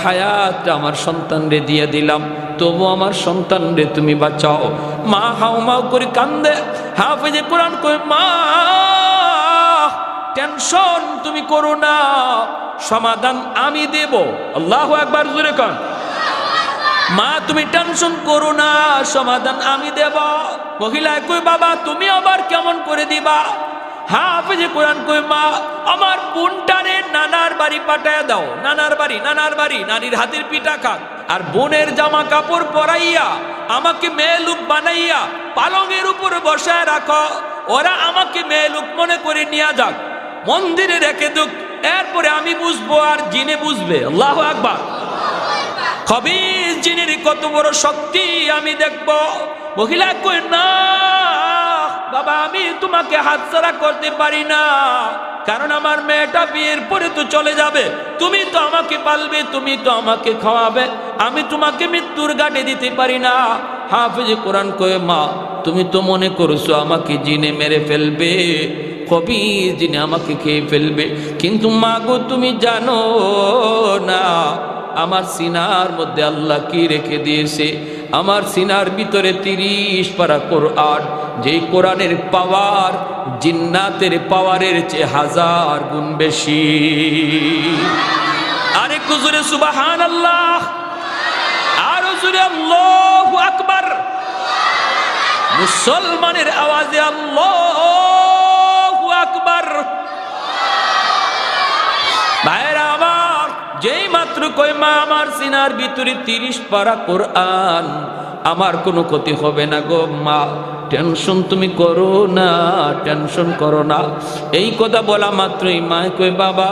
হায়াতটা আমার সন্তানরে দিয়ে দিলাম, তবু আমার সন্তানরে তুমি বাঁচাও। মা হাউমাউ করে কান্দে। হাফেজে কোরআন কয়, মা টেনশন তুমি করো না, সমাধান আমি দেব। আল্লাহু আকবার, জোরে কোন। মা তুমি টেনশন করো না, সমাধান আমি দেব। মহিলা কই, বাবা তুমি আবার কেমন করে দিবা? হাফেজে কোরআন কই, মা আমার বোনটারে নানার বাড়ি পাঠায় দাও। নানার বাড়ি, নানির হাতের পিঠা খাক, আর বোনের জামা কাপড় পরাইয়া আমাকে মেয়ে লোক বানাইয়া পালঙের উপর বসায় রাখো, ওরা আমাকে মেয়ে লোক মনে করে নিয়ে যাক, মন্দিরে রেখে দুক, এরপরে আমি বুঝবো আর জিনে বুঝবে। আল্লাহু আকবার। খবিস জিনের কত বড় শক্তি আমি দেখব। মহিলা কই, না বাবা, আমি তোমাকে হাতছাড়া করতে পারি না, কারণ আমার মেয়েটা বিয়ের পরে তো চলে যাবে, তুমি তো আমাকে পালবে, তুমি তো আমাকে খাওয়াবে, আমি তোমাকে মৃত্যুর ঘাটে দিতে পারি না। হাফেজ কোরআন কয়, মা তুমি তো মনে করছো আমাকে জিনে মেরে ফেলবে, কবির যিনি আমাকে খেয়ে ফেলবে। কিন্তু মা গো তুমি জানো না আমার সিনার মধ্যে আল্লাহ কি রেখে দিয়েছে। আমার সিনার ভিতরে 30 পারা কোরআন, যেই কোরআনের পাওয়ার জিন্নাতের পাওয়ারের চেয়ে 1000 গুণ বেশি। আরে কুজুরে সুবহানাল্লাহ, আর জোরে আল্লাহু আকবার। মুসলমানের আওয়াজে আল্লাহু আকবার। ভাইরা আমার, যেই মাত্র কই মা আমার সিনার ভিতরে 30 পারা কোরআন, আমার কোনো ক্ষতি হবে না গো মা, টেনশন তুমি করো না, টেনশন করো না। এই কথা বলা মাত্রই মা কই বাবা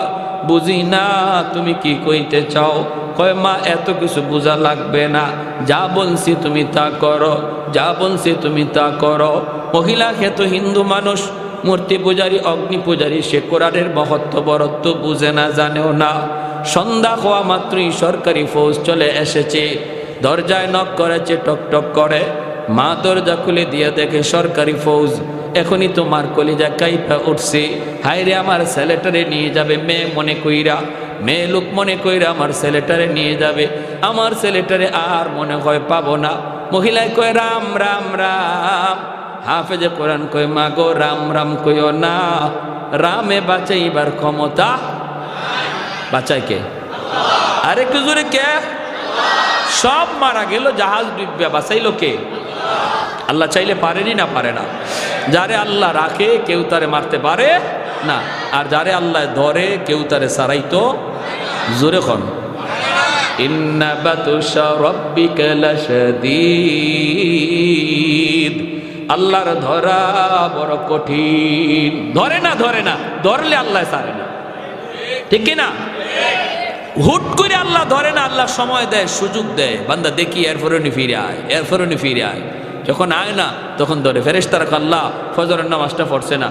বুঝি না তুমি কি কইতে চাও। কয় মা এত কিছু বোঝা লাগবে না, যা বলছি তুমি তা করো, যা বলছি তুমি তা করো। মহিলা খেত হিন্দু মানুষ, মূর্তি পূজারী, অগ্নি পূজারী, সে কোরআনের মহত্ব বরত্ব বুঝে না, জানেও না। সন্ধ্যা হওয়া মাত্রই সরকারি ফৌজ চলে এসেছে, দরজায় নক করেছে, টক টক করে। মা দরজা খুলে দিয়ে দেখে সরকারি ফৌজ। এখনই তোমার কলিজা কাইপা উঠছে, হায়রে আমার ছেলেটারে নিয়ে যাবে মেয়ে মনে কইরা, মেয়ে লোক মনে কইরা আমার ছেলেটারে নিয়ে যাবে। আমার ছেলেটারে আর মনে হয় পাবো না। মহিলায় কয় রাম রাম রাম। হাফেজে কোরআন কয় মা গো রাম রাম কইও না, রামে বাঁচাইবার ক্ষমতা বাঁচায় কে? আরে একটু জোরে কে? সব মারা গেল, জাহাজ ডুববে, বাঁচাইলো কে? আল্লাহ চাইলে পারেনি না পারে না। যারে আল্লাহ রাখে কেউ তারে মারতে পারে না, আর যারে আল্লাহ ধরে কেউ তারে সারাইতো জোরে খন। ইন্না বাতুশা রাব্বিকা লাশাদীদ। আল্লাহর ধরা বড় কঠিন। ধরে না, ধরে না, ধরলে আল্লাহ ছাড়ে না, ঠিক কি না? হুট করে আল্লাহ ধরে না, আল্লাহ সময় দেয়, সুযোগ দেয়, বান্দা দেখি এরপরে নি ফিরে আয়, এরপরে নি ফিরে আয়। যখন আয় না তখন ধরে। ফেরেশতারা আল্লাহ ফজরের নামাজটা পড়ছে না,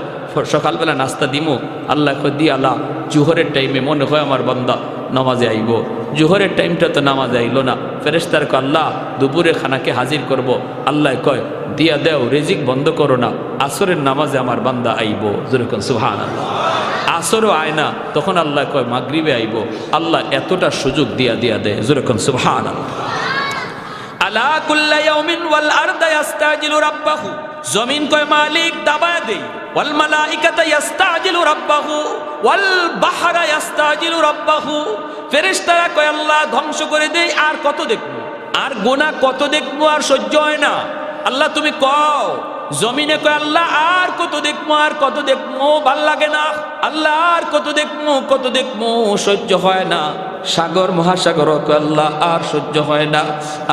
সকালবেলা নাস্তা দিমু, আল্লাহ কই দি আল্লাহ জোহরের টাইমে মনে হয় আমার বান্দা নামাজে আইব, জোহরের টাইমটা তো নামাজে আইলো না। ফেরেশতারা আল্লাহ দুপুরে খানাকে হাজির করব। আল্লাহ কয় দিয়া দেও, রিজিক বন্ধ করো না, আসরের নামাজে আমার বান্দা আইব। যেরকম সুবহানাল্লাহ। আসরও আয় না, তখন আল্লাহ কয় মাগরিবে আইব। আল্লাহ এতটা সুযোগ দিয়া দেয়। যেরকম সুবহানাল্লাহ। আলা কুল্লা ইয়াউমিন ওয়াল আরদা ইস্তাজিলু রাব্বাহু। জমিন কয় মালিক দাবা দেই। ওয়াল মালাইকাতা ইস্তাজিলু রাব্বাহু ওয়াল বাহরা ইস্তাজিলু রাব্বাহু। ফেরেশতারা কয় আল্লাহ ধ্বংস করে দেই, আর কত দেখবো, আর গুনাহ কত দেখবো, আর সহ্য হয় না। আল্লাহ তুমি কও। জমিনে কয় আল্লাহ আর কত দেখবো, আর কত দেখবো, ভাল লাগে না। আল্লাহ আর কত দেখবো, কত দেখবো, সহ্য হয় না। সাগর মহাসাগর কয় আল্লাহ আর সহ্য হয় না।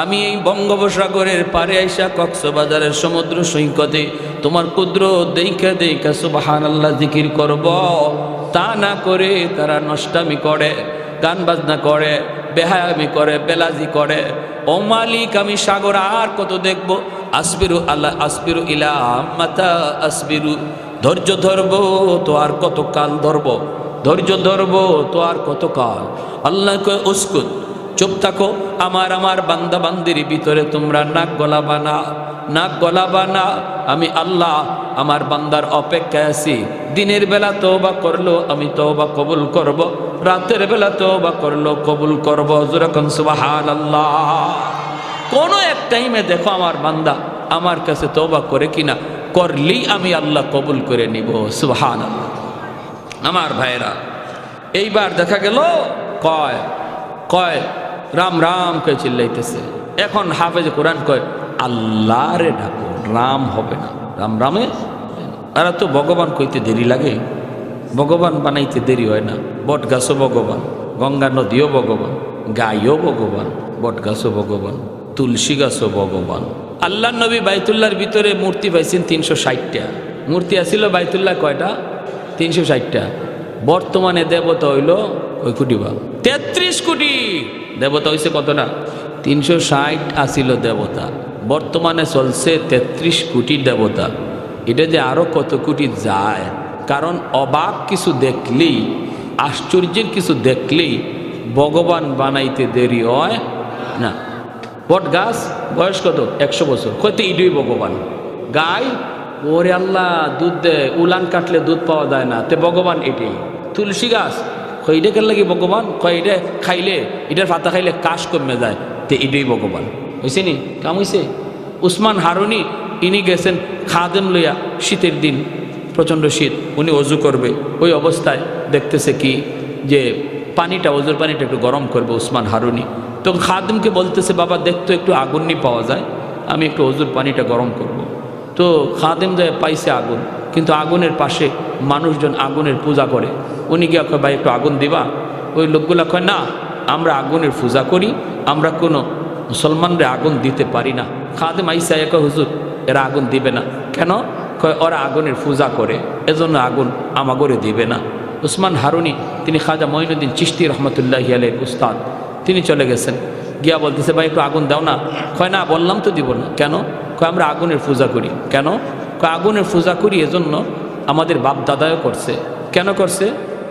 আমি এই বঙ্গোপসাগরের পারে আইসা কক্সবাজারের সমুদ্র সৈকতে তোমার কুদরত দেইখা দেইখা সুবহানাল্লাহ জিকির করব। তা না করে তারা নষ্টামি করে, গান বাজনা করে, বেহায়ামি করে, বেলাজি করে। ও মালিক আমি সাগর আর কত দেখবো। আসবিরু আল্লাহ আসবিরু ইলা মাতা আসবিরু। ধৈর্য ধরবো তো আর কত কাল ধরবো, ধৈর্য ধরবো তো আর কত কাল। আল্লাহ কয় উস্কুত, চুপ থাকো। আমার বান্দা বান্দির ভিতরে তোমরা নাক গলাবা না, নাক গলাবা না। আমি আল্লাহ আমার বান্দার অপেক্ষায় আছি। দিনের বেলা তওবা করলো আমি তওবা কবুল করব, রাতের বেলা তওবা করলো কবুল করব। যেরকম সুবহানাল্লাহ। কোন এক টাইমে দেখো আমার বান্দা আমার কাছে তওবা করে কিনা, করলেই আমি আল্লাহ কবুল করে নিব। সুবহানাল্লাহ। আমার ভাইরা, এইবার দেখা গেল কয় কয় রাম রাম কে চিল্লাইতেছে। এখন হাফেজ কোরআন কয় আল্লাহরে ডাকো, রাম হবে না। রাম রামে এরা তো ভগবান কইতে দেরি লাগে, ভগবান বানাইতে দেরি হয় না। বট গাছও ভগবান, গঙ্গা নদীও ভগবান, গাইও ভগবান, বট গাছও ভগবান, তুলসী গাছও ভগবান। আল্লাহ নবী বাইতুল্লাহর ভিতরে মূর্তি পাইছেন 360টা। মূর্তি আসিল বাইতুল্লাহ কয়টা? 360টা। বর্তমানে দেবতা হইল কয় কোটি? বা 33 কোটি দেবতা হইছে। কতটা? 360 আসিল দেবতা, বর্তমানে চলছে 33 কোটি দেবতা। এটা যে আরো কত কোটি যায়, কারণ অবাক কিছু দেখলেই, আশ্চর্যের কিছু দেখলেই ভগবান বানাইতে দেরি হয় না। বট গাছ বয়স কত? 100 বছর, কত ইডুই ভগবান। গাই ওরে আল্লাহ দুধ দে, উলান কাটলে দুধ পাওয়া যায় না, তে ভগবান এটাই। তুলসী গাছ কয় এটা কেন লাগে ভগবান, কয় এটা খাইলে, এটার পাতা খাইলে কাশ কমে যায়, তে এটাই ভগবান। হয়েছে নি কাম হয়েছে। উসমান হারুনি ইনি গেছেন খাদেম লইয়া, শীতের দিন প্রচণ্ড শীত, উনি অজু করবে, ওই অবস্থায় দেখতেছে কি যে পানিটা, অজুর পানিটা একটু গরম করবে উসমান হারুনি। তো খাদেমকে বলতেছে বাবা দেখতো একটু আগুন নি পাওয়া যায়, আমি একটু অজুর পানিটা গরম করব। তো খাদেম যায় পাইছে আগুন, কিন্তু আগুনের পাশে মানুষজন আগুনের পূজা করে। উনি গিয়া কয় ভাই একটু আগুন দিবা? ওই লোকগুলা কয় না, আমরা আগুনের পূজা করি, আমরা কোনো মুসলমানরে আগুন দিতে পারি না। খাদেম আইসা কয় হুজুর এরা আগুন দিবে না কেন? কয় ওরা আগুনের পূজা করে, এজন্য আগুন আমাগরে দিবে না। উসমান হারুনি তিনি খাজা মঈনুদ্দিন চিশতি রহমতুল্লাহি আলাইহির উস্তাদ, তিনি চলে গেছেন, গিয়া বলতেছে ভাই একটু আগুন দাও না। কয় না বললাম তো দিব না। কেন? কয় আমরা আগুনের পূজা করি। কেন? কয় আগুনের পূজা করি এজন্য আমাদের বাপ দাদাও করছে। কেন করছে?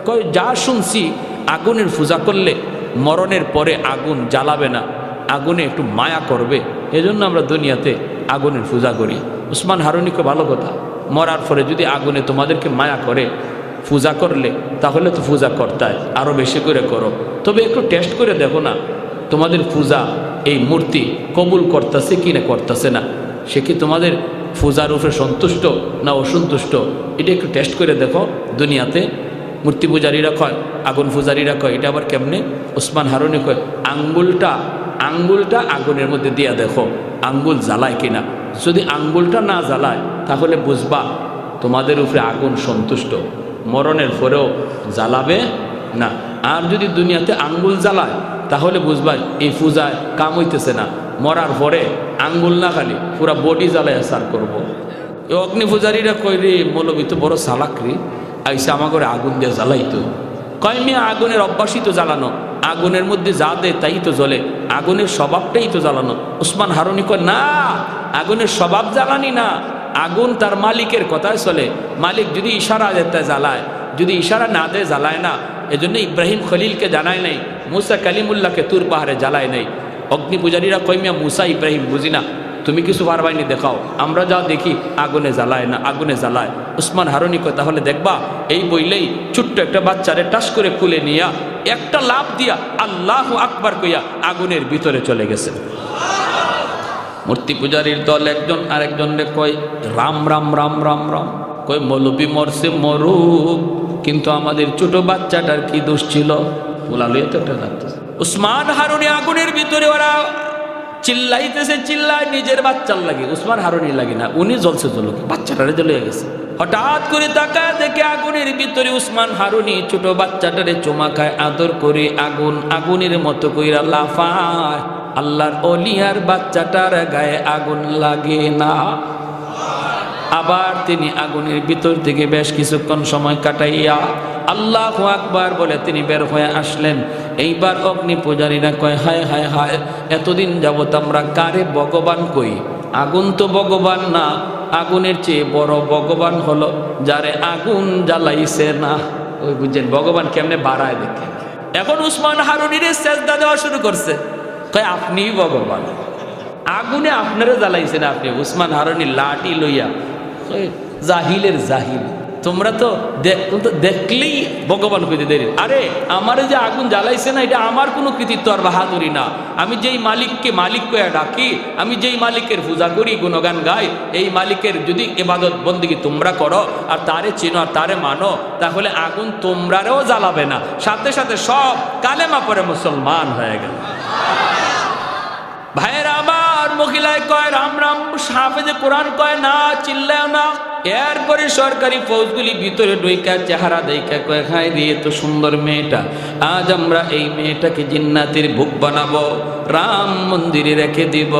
কয় যা শুনছি আগুনের পূজা করলে মরণের পরে আগুন জ্বালাবে না, আগুনে একটু মায়া করবে, এজন্য আমরা দুনিয়াতে আগুনের পূজা করি। উসমান হারুনিকে ভালো কথা, মরার পরে যদি আগুনে তোমাদেরকে মায়া করে পূজা করলে, তাহলে তো পূজা করতায় আরও বেশি করে করো, তবে একটু টেস্ট করে দেখো না তোমাদের পূজা এই মূর্তি কবুল করতেছে কি না করতেছে না, সে কি তোমাদের পূজার উপরে সন্তুষ্ট না অসন্তুষ্ট, এটা একটু টেস্ট করে দেখো। দুনিয়াতে মূর্তি পূজারীরা কয়, আগুন পূজারীরা কয় এটা আবার কেমনে? উসমান হারুনি কয় আঙ্গুলটা আগুনের মধ্যে দিয়া দেখো আঙ্গুল জ্বালায় কিনা, যদি আঙ্গুলটা না জ্বালায় তাহলে বুঝবা তোমাদের উপরে আগুন সন্তুষ্ট, মরণের পরেও জ্বালাবে না। আর যদি দুনিয়াতে আঙ্গুল জ্বালায় তাহলে বুঝবা এই পূজায় কাম হইতেছে না, মরার পরে আঙ্গুল না খালি পুরা বডি জ্বালায় সার করব। এই অগ্নি পূজারীরা কই রে মৌলবী তো বড় চালাকরি, আইসা আমার করে আগুন দিয়ে জ্বালাইতো। কয় মেয়ে আগুনের অভ্যাসই তো জ্বালানো, আগুনের মধ্যে যা দেয় তাই তো জ্বলে, আগুনের স্বভাবটাই তো জ্বালানো। উসমান হারুনি কয় না, আগুনের স্বভাব জ্বালানি না, আগুন তার মালিকের কথায় চলে, মালিক যদি ইশারা দেয় জ্বালায়, যদি ইশারা না দেয় জ্বালায় না। এজন্য ইব্রাহিম খলিলকে জানায় নাই, মুসা কালিমুল্লাহকে তুর পাহাড়ে জ্বালায় নাই। অগ্নি পূজারীরা কয় মিয়া মুসা ইব্রাহিম বুঝি না, তুমি কিছু পারবাইনি দেখাও, আমরা যা দেখি আগুনে জ্বালায় না, আগুনে জ্বালায়। উসমান হারুনি কয় তাহলে দেখবা, এই বইলেই ছোট্ট একটা বাচ্চারে টাস করে কুলে নিয়া একটা লাভ দিয়া আল্লাহু আকবার কইয়া আগুনের ভিতরে চলে গেছে। মূর্তি পূজারীর দল একজন আরেকজনরে কয় রাম রাম রাম রাম রাম, কয় মৌলবী মরছে মরুক, কিন্তু আমাদের ছোট বাচ্চাটার কি দোষ ছিল? ওলালুয়া তো একটা লাগতেছে। উসমান হারুনি আগুনের ভিতরে, ওরা চিল্লাইতেছে, চিল্লায় নিজের বাচ্চার লাগে, উসমান হারুনি লাগে না, উনি জ্বলছে জ্বলুক, বাচ্চাটারে জ্বলে গেছে। হঠাৎ করে তাকায় দেখে আগুনের ভিতরে উসমান হারুনি ছোট বাচ্চাটারে চুমা খায়, আদর করে আগুন আগুনের মতো কইরা লাফায়। আল্লাহর ওলিয়ার বাচ্চাটার গায়ে আগুন লাগে না। আবার তিনি আগুনের ভিতর থেকে বেশ কিছুক্ষণ সময় কাটাইয়া আল্লাহু আকবার বলে তিনি বের হয়ে আসলেন। এইবার অগ্নি পূজারীরা কয় হায় হায় হায়, এতদিন যাবত আমরা কারে ভগবান কই, আগুন তো ভগবান না, আগুনের চেয়ে বড় ভগবান হলো যারে আগুন জ্বালাইছে না। ওই বুঝছেন ভগবান কেমনে বাড়ায় দেখে। এখন উসমান হারুনির সেজদা দেওয়া শুরু করছে, কয় আপনিই ভগবান, আগুনে আপনারা জ্বালাইছেন আপনি। উসমান হারুনি লাঠি লইয়া, জাহিলের জাহিল, তোমরা তো দেখলেই ভগবান কইতে দেরি। আরে আমারে যে আগুন জ্বালাইছে না, এটা আমার কোনো কৃতিত্ব আর বাহাদুরি না। আমি যেই মালিককে মালিক কইয়া ডাকি, আমি যেই মালিকের পূজা করি, গুণগান গাই, এই মালিকের যদি ইবাদত বন্দেগী তোমরা করো আর তারে চিনো আর তারে মানো, তাহলে আগুন তোমরারেও জ্বালাবে না, সাথে সাথে সব কালেমা পরে মুসলমান হয়ে গেল। ভাইয়েরা আমার, মহিলায় কয় রাম রাম, হাফেজে কোরআন কয় না, চিল্লায় না। এরপরে সরকারি ফৌজগুলি ভিতরে ঢুইকা চেহারা দেখা কয় হায় রে এত সুন্দর মেয়েটা, আজ আমরা এই মেয়েটাকে জিন্নাতের ভুক বানাবো, রাম মন্দিরে রেখে দিব।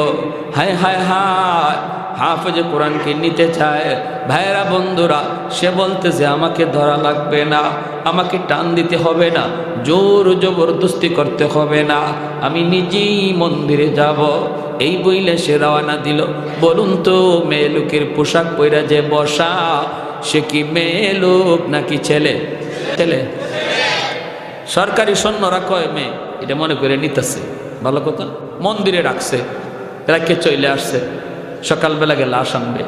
হায় হায় হায়, হাফেজে কোরআনকে নিতে চায়। ভাইয়েরা বন্ধুরা, সে বলতেছে আমাকে ধরা লাগবে না, আমাকে টান দিতে হবে না, জোর জবরদস্তি করতে হবে না, আমি নিজেই মন্দিরে যাব। এই বইলে সে রওনা দিল। বলুন তো, মেয়ে লোকের পোশাক পইরা যে বসা, সে কি মেয়ে লোক নাকি ছেলে? ছেলে। সরকারি সৈন্যরা কয় মেয়ে, এটা মনে করে নিতেছে, ভালো কথা। মন্দিরে রাখছে, রাখে চলে আসছে, সকালবেলা গেলে লাশ আনবে।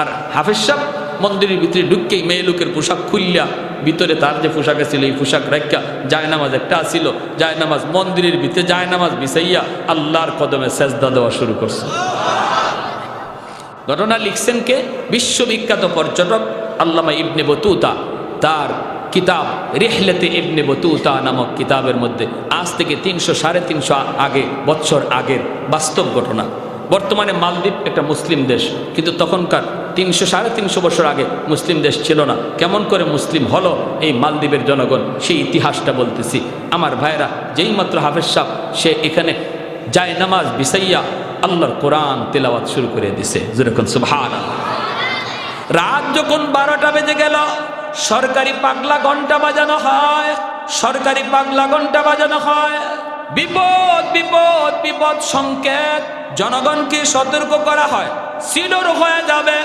আর হাফেজ সাহেব মন্দিরের ভিতরে ঢুককেই মেয়ে লোকের পোশাক খুললা ভিতরে তার যে পোশাক ছিল এই পোশাক রাখা জায়নামাজ একটা আসিল, জায়নামাজ মন্দিরের ভিতরে জায়নামাজ বিছাইয়া আল্লাহর কদমে সেজদা দেওয়া শুরু করছে। ঘটনা লিখছেন কে? বিশ্ববিখ্যাত পর্যটক আল্লামা ইবনে বতুতা। তার কিতাব রিহলাতে ইবনে বতুতা নামক কিতাবের মধ্যে আজ থেকে 300-350 বছর আগের বাস্তব ঘটনা। বর্তমানে মালদ্বীপ একটা মুসলিম দেশ, কিন্তু তখনকার 300-350 বছর আগে মুসলিম দেশ ছিল না। কেমন করে মুসলিম হলো এই মালদ্বীপের জনগণ, সেই ইতিহাসটা বলতেছি। আমার ভাইরা, যেই মাত্র হাফেজ সাহেব সে এখানে জায়নামাজ বিছাইয়া আল্লাহর কোরআন তেলাওয়াত শুরু করে দিছে, যেরকম সুবহানাল্লাহ। রাত যখন 12টা বেজে গেল, সরকারি পাগলা ঘন্টা বাজানো হয়, সরকারি পাগলা ঘন্টা বাজানো হয়। বিপদ বিপদ বিপদ সংকেত, জনগণকে সতর্ক করা হয়, সিডর হয়ে যাবে।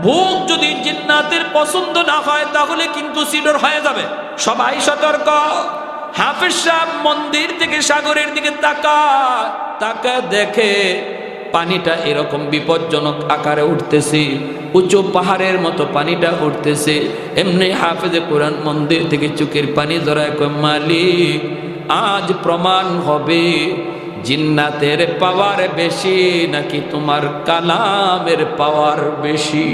ভূত যদি জিন্নাতের পছন্দ না হয় তাহলে কিন্তু সিডর হয়ে যাবে, সবাই সতর্ক। হাফেজ সাহেব মন্দির থেকে সাগরের দিকে তাকায় দেখে পানিটা এরকম বিপজ্জনক আকারে উঠতেছে, উঁচু পাহাড়ের মতো পানিটা উঠতেছে। এমনি হাফেজে কোরআন মন্দির থেকে চোখের পানি জড়ায় কয়, মালিক আজ প্রমাণ হবে জিন্নাতের পাওয়ার বেশি নাকি তোমার কালামের পাওয়ার বেশি।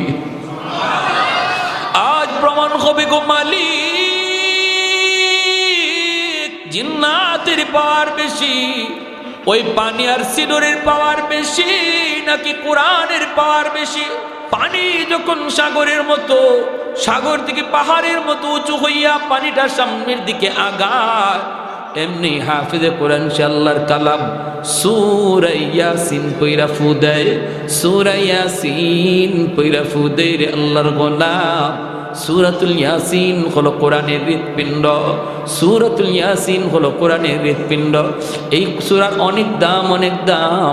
আজ প্রমাণ হবে গো মালিক, জিন্নাতের পাওয়ার বেশি, ওই পানি আর সিডরের পাওয়ার বেশি নাকি কোরআনের পাওয়ার বেশি। পানি যখন সাগরের মতো, সাগর থেকে পাহাড়ের মতো উঁচু হইয়া পানিটা সামনের দিকে আগায়, এমনি হাফিজে কোরআন আল্লাহর কালাম সূরা ইয়াসিন পইরা ফু দেয়, সূরা ইয়াসিন পইরা ফু দেয় রে আল্লাহর গোলাম। সূরাতুল ইয়াসিন হলো কোরআনের হৃৎপিণ্ড, সূরাতুল ইয়াসিন হলো কোরআনের হৃৎপিণ্ড। এই সূরার অনেক দাম, অনেক দাম।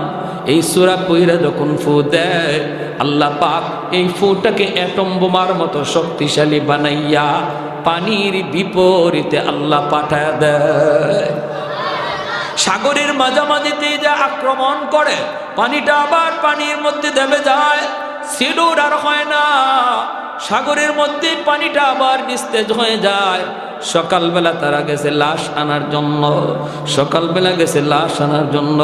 এই সূরা পইরা যখন ফু দেয়, আল্লাহ পাক এই ফুটাকে অ্যাটম বোমার মতো শক্তিশালী বানাইয়া পানির বিপরীতে আল্লাহ পাঠায় দেয়। সাগরের মাঝামাঝিতে যা আক্রমণ করে, পানিটা আবার পানির মধ্যে দেবে যায়, সিডুর আর হয় না। সাগরের মধ্যে পানিটা আবার নিস্তেজ হয়ে যায়। সকালবেলা তারা গেছে লাশ আনার জন্য, সকালবেলা গেছে লাশ আনার জন্য,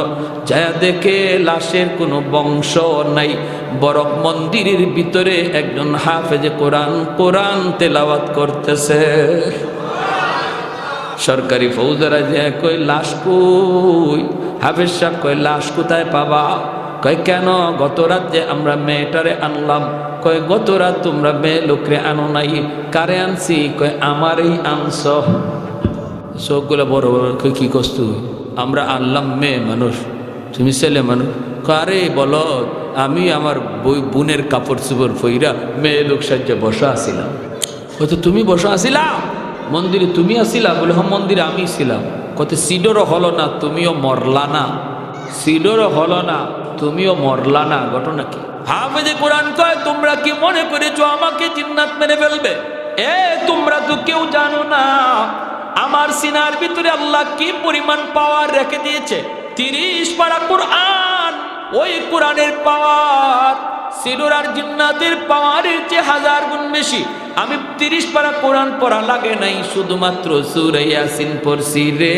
যা দেখে লাশের কোনো বংশ নাই, বরং মন্দিরের ভিতরে একজন হাফেজে কোরআন কোরআন তেলাওয়াত করতেছে। সরকারি ফৌজদারা যে কই লাশ কই? হাফেজ সাহেব কয় লাশ কোথায় পাবা? কয় কেন? গত রাত যে আমরা মেয়েটারে আনলাম। কয় গত রাত তোমরা মেয়ে লোকরে আনো নাই, কারে আনছি? কয় আমারই আনছ। চোখগুলো বড় বড়। কই কি করছ তুই? আমরা আনলাম মেয়ে মানুষ, তুমি ছেলে মানুষ। কারে বলো? আমি আমার বোনের কাপড় চোপড় ফইরা মেয়ে লোক সাহায্যে বসা আসিলাম। হয়তো তুমি বসা আসিলা মন্দিরে? তুমি আসিলা? বলে হ্যাঁ মন্দিরে আমি ছিলাম। কত সিডরও হলো না, তুমিও মরলা না। সিডরও হলো না, তুমিও মরলা না। ঘটনা কি? হাফেজে কোরআন কয় তোমরা কি মনে করেছো আমাকে জিন্নাত মেরে ফেলবে? তোমরা তো কেউ জানো না আমার সিনার ভিতরে আল্লাহ কি পরিমাণ পাওয়ার রেখে দিয়েছে। 30 পারা কোরআন, ওই কোরআনের পাওয়ার সিডর আর জিন্নাতের পাওয়ারের চেয়ে 1000 গুণ বেশি। আমি 30 পারা কোরআন পড়া লাগে নাই, শুধুমাত্র সূরা ইয়াসিন পড়ছি রে।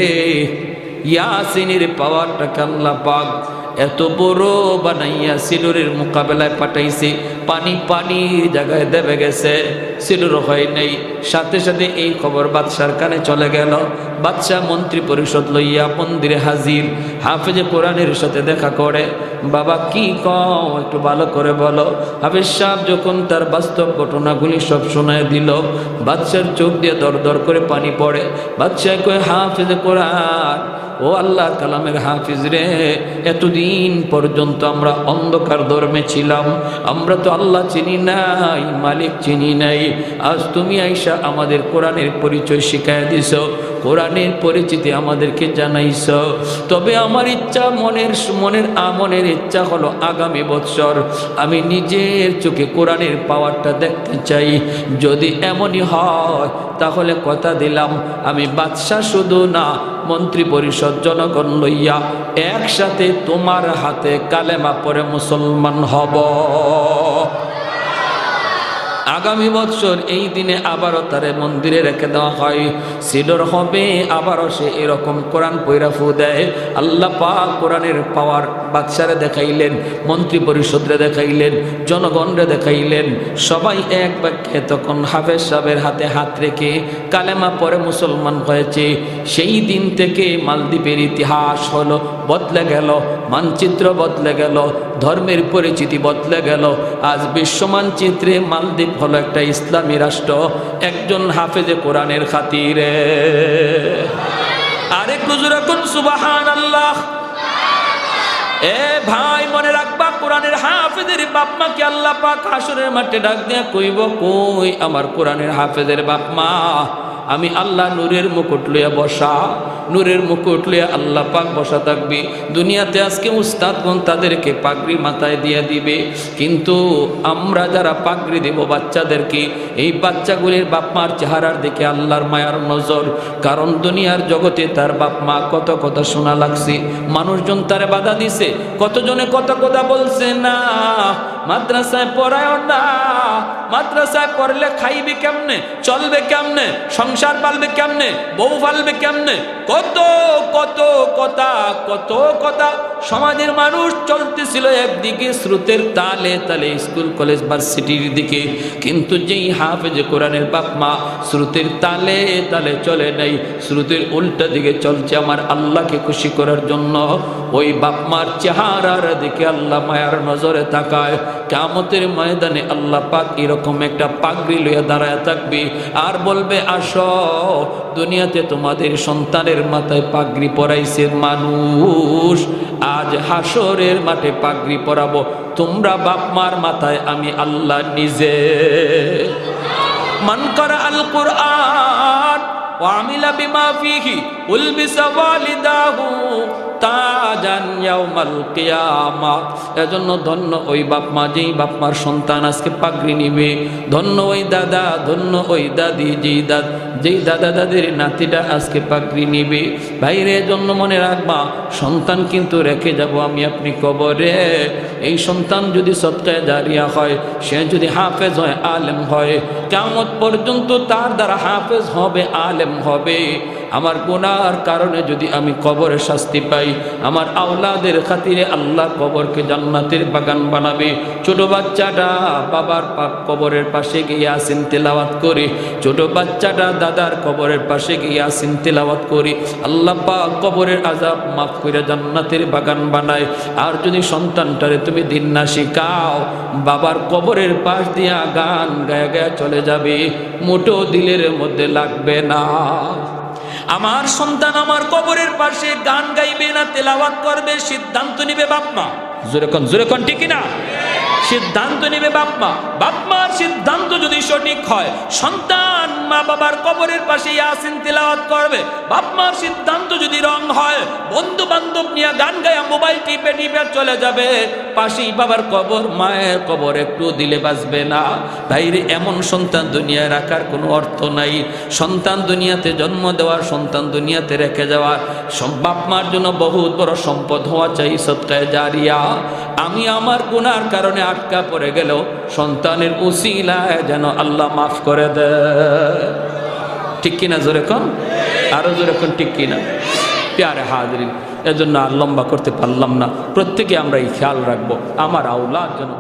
ইয়াসিনের পাওয়ারটাকে আল্লাহ পাক এত বড় বানাইয়া সিডরের মোকাবেলায় পাঠাইছে। পানি পানির জায়গায় দেবে গেছে, সিডর হয় নাই। সাথে সাথে এই খবর বাদশার কানে চলে গেল। বাদশাহ মন্ত্রী পরিষদ লইয়া মন্দিরে হাজির। হাফেজে কোরআনের সাথে দেখা করে। বাবা কি কও, একটু ভালো করে বলো। হাফেজ সাহেব যখন তার বাস্তব ঘটনাগুলি সব শোনায় দিল, বাদশার চোখ দিয়ে দর দর করে পানি পড়ে। বাদশাহ কয় হাফেজে কোরআন, ও আল্লাহর কালামের হাফিজ রে, এতদিন পর্যন্ত আমরা অন্ধকার ধর্মে ছিলাম, আমরা তো আল্লাহ চিনি নাই, মালিক চিনি নাই। আজ তুমি আইসা আমাদের কোরআনের পরিচয় শিখাই দিছ, কোরআনের পরিচিতি আমাদেরকে জানাইছ। তবে আমার ইচ্ছা, মনের ইচ্ছা হলো আগামী বৎসর আমি নিজের চোখে কোরআনের পাওয়ারটা দেখতে চাই। যদি এমনই হয় তাহলে কথা দিলাম আমি বাদশাহ শুধু না, মন্ত্রী পরিষদ জনগণ লইয়া একসাথে তোমার হাতে কালেমা পড়ে মুসলমান হব। আগামী বছর এই দিনে আবারও তারে মন্দিরে রেখে দেওয়া হয়, সিডর হবে, আবারও সে এরকম কোরআন পয়রা ফু দেয়। আল্লাহ পাক কোরআনের পাওয়ার বাদশারে দেখাইলেন, মন্ত্রী পরিষদরে দেখাইলেন, জনগণরে দেখাইলেন। সবাই এক বাক্যে তখন হাফেজ সাহেবের হাতে হাত রেখে কালেমা পরে মুসলমান হয়েছে। সেই দিন থেকে মালদ্বীপের ইতিহাস হলো বদলে গেল, মানচিত্র বদলে গেল, ধর্মের পরিচিতি বদলে গেল। আজ বিশ্ব মানচিত্রে মালদ্বীপ হলো একটা ইসলামী রাষ্ট্র, একজন হাফেজে কোরআনের খাতিরে। আরেকটু জোরে কোন সুবহানাল্লাহ। এ ভাই মনে রাখবা, কোরআনের হাফেজের বাপ মাকে আল্লাহ পাক হাসরের মাঠে ডাক দিয়া কইব, কই আমার কোরআনের হাফেজের বাপ মা? আমি আল্লাহ নূরের মুকুট লইয়া বসা, নূরের মুকুট লইয়া আল্লাহ পাক বসা থাকবি। দুনিয়াতে আজকে উস্তাদগণ তাদেরকে পাগড়ি মাথায় দিয়ে দিবে, কিন্তু আমরা যারা পাগড়ি দেব বাচ্চাদেরকে, এই বাচ্চাগুলির বাপ মার চেহারার দিকে আল্লাহর মায়ার নজর। কারণ দুনিয়ার জগতে তার বাপ মা কত কথা শোনা লাগছে, মানুষজন তারে বাধা দিছে, কতজনে কত কথা বলছে না মাদ্রাসায় পড়ায় না, মাদ্রাসায় পড়লে খাইবে কেমনে, চলবে কেমনে, সংসার পালবে কেমনে, বউ পালবে কেমনে, কত কত কথা, কত কথা। সমাজের মানুষ চলতেছিল একদিকে স্রোতের তালে তালে স্কুল কলেজ ভার্সিটির দিকে, কিন্তু যেই হাফেজে কোরআনের বাপ মা স্রোতের তালে তালে চলে নাই, স্রোতের উল্টা দিকে চলছে আমার আল্লাহকে খুশি করার জন্য। ওই বাপ মার চেহারার দিকে আল্লাহ মায়ার নজরে তাকায়। কিয়ামতের ময়দানে আল্লাহ পাক এরকম একটা পাগড়ি লইয়া দাঁড়ায় থাকবে আর বলবে, আসো, দুনিয়াতে তোমাদের সন্তানের মাথায় পাগড়ি পরাইছে মানুষ, আজ হাসরের মাঠে পাগড়ি পরাবো তোমরা বাপ মার মাথায় আমি আল্লাহ নিজে। মান করা আল কুরআন ওয়া আমিলা বিমা ফিহি উলবিসা ওয়ালিদাহু তাজান ইয়াউমাল কিয়ামাহ। এজন্য ধন্য ওই বাপ মা, যেই বাপ মার সন্তান আজকে পাগড়ি নিবে, ধন্য ওই দাদা, ধন্য ওই দাদি, যেই দাদা দাদির নাতিটা আজকে পাগড়ি নিবে। ভাইরে, জন্য মনে রাখবা, সন্তান কিন্তু রেখে যাব আমি আপনি কবরে। এই সন্তান যদি সদকায়ে জারিয়া হয়, সে যদি হাফেজ হয়, আলেম হয়, কিয়ামত পর্যন্ত তার দ্বারা হাফেজ হবে, আলেম হবে। আমার গুনার কারণে যদি আমি কবরে শাস্তি পাই, আমার আওলাদের খাতিরে আল্লাহ কবরকে জান্নাতের বাগান বানাবে। ছোট বাচ্চাটা বাবার কবরের পাশে গিয়ে ইয়াসিন তেলাওয়াত করে, ছোট বাচ্চাটা দাদার কবরের পাশে গিয়ে ইয়াসিন তেলাওয়াত করে, আল্লাহ পাক কবরের আযাব মাফ করে জান্নাতের বাগান বানায়। আর যদি সন্তানটারে তুমি দিন না শিখাও, বাবার কবরের পাশ দিয়া গান গায়া গায়া চলে যাবে, মোটো দিলের মধ্যে লাগবে না। আমার সন্তান আমার কবরের পাশে গান গাইবে না, তেলাওয়াত করবে, সিদ্ধান্ত নিবে বাপ মা। জোরে কোন ঠিক না? সিদ্ধান্ত নেবে বাপ মা। বাপ মার সিদ্ধান্ত যদি সঠিক হয়, সন্তান মা বাবার কবরের পাশে ইয়াসিন তেলাওয়াত করবে। বাপ মার সিদ্ধান্ত যদি রং হয়, বন্ধু বান্ধব নিয়ে গান গায়া মোবাইল টিপে টিপে চলে যাবে, পাশেই বাবার কবর, মায়ের কবর একটু দিলে বাঁচবে না। ভাইরে, এমন সন্তান দুনিয়ায় রাখার কোনো অর্থ নাই। সন্তান দুনিয়াতে জন্ম দেওয়ার, সন্তান দুনিয়াতে রেখে যাওয়ার, বাপ মার জন্য বহুত বড় সম্পদ হওয়া চাই সদকায়ে জারিয়া। আমি আমার গুনার কারণে আটকা পড়ে গেল, সন্তানের উসিলায় যেন আল্লাহ মাফ করে দেয়। ঠিক কিনা? জোরে কোন, আরো জোরে কোন, ঠিক কিনা? প্যারে হাজরিন, এজন্য আর লম্বা করতে পারলাম না। প্রত্যেকে আমরা এই খেয়াল রাখবো, আমার আওলাদ যেন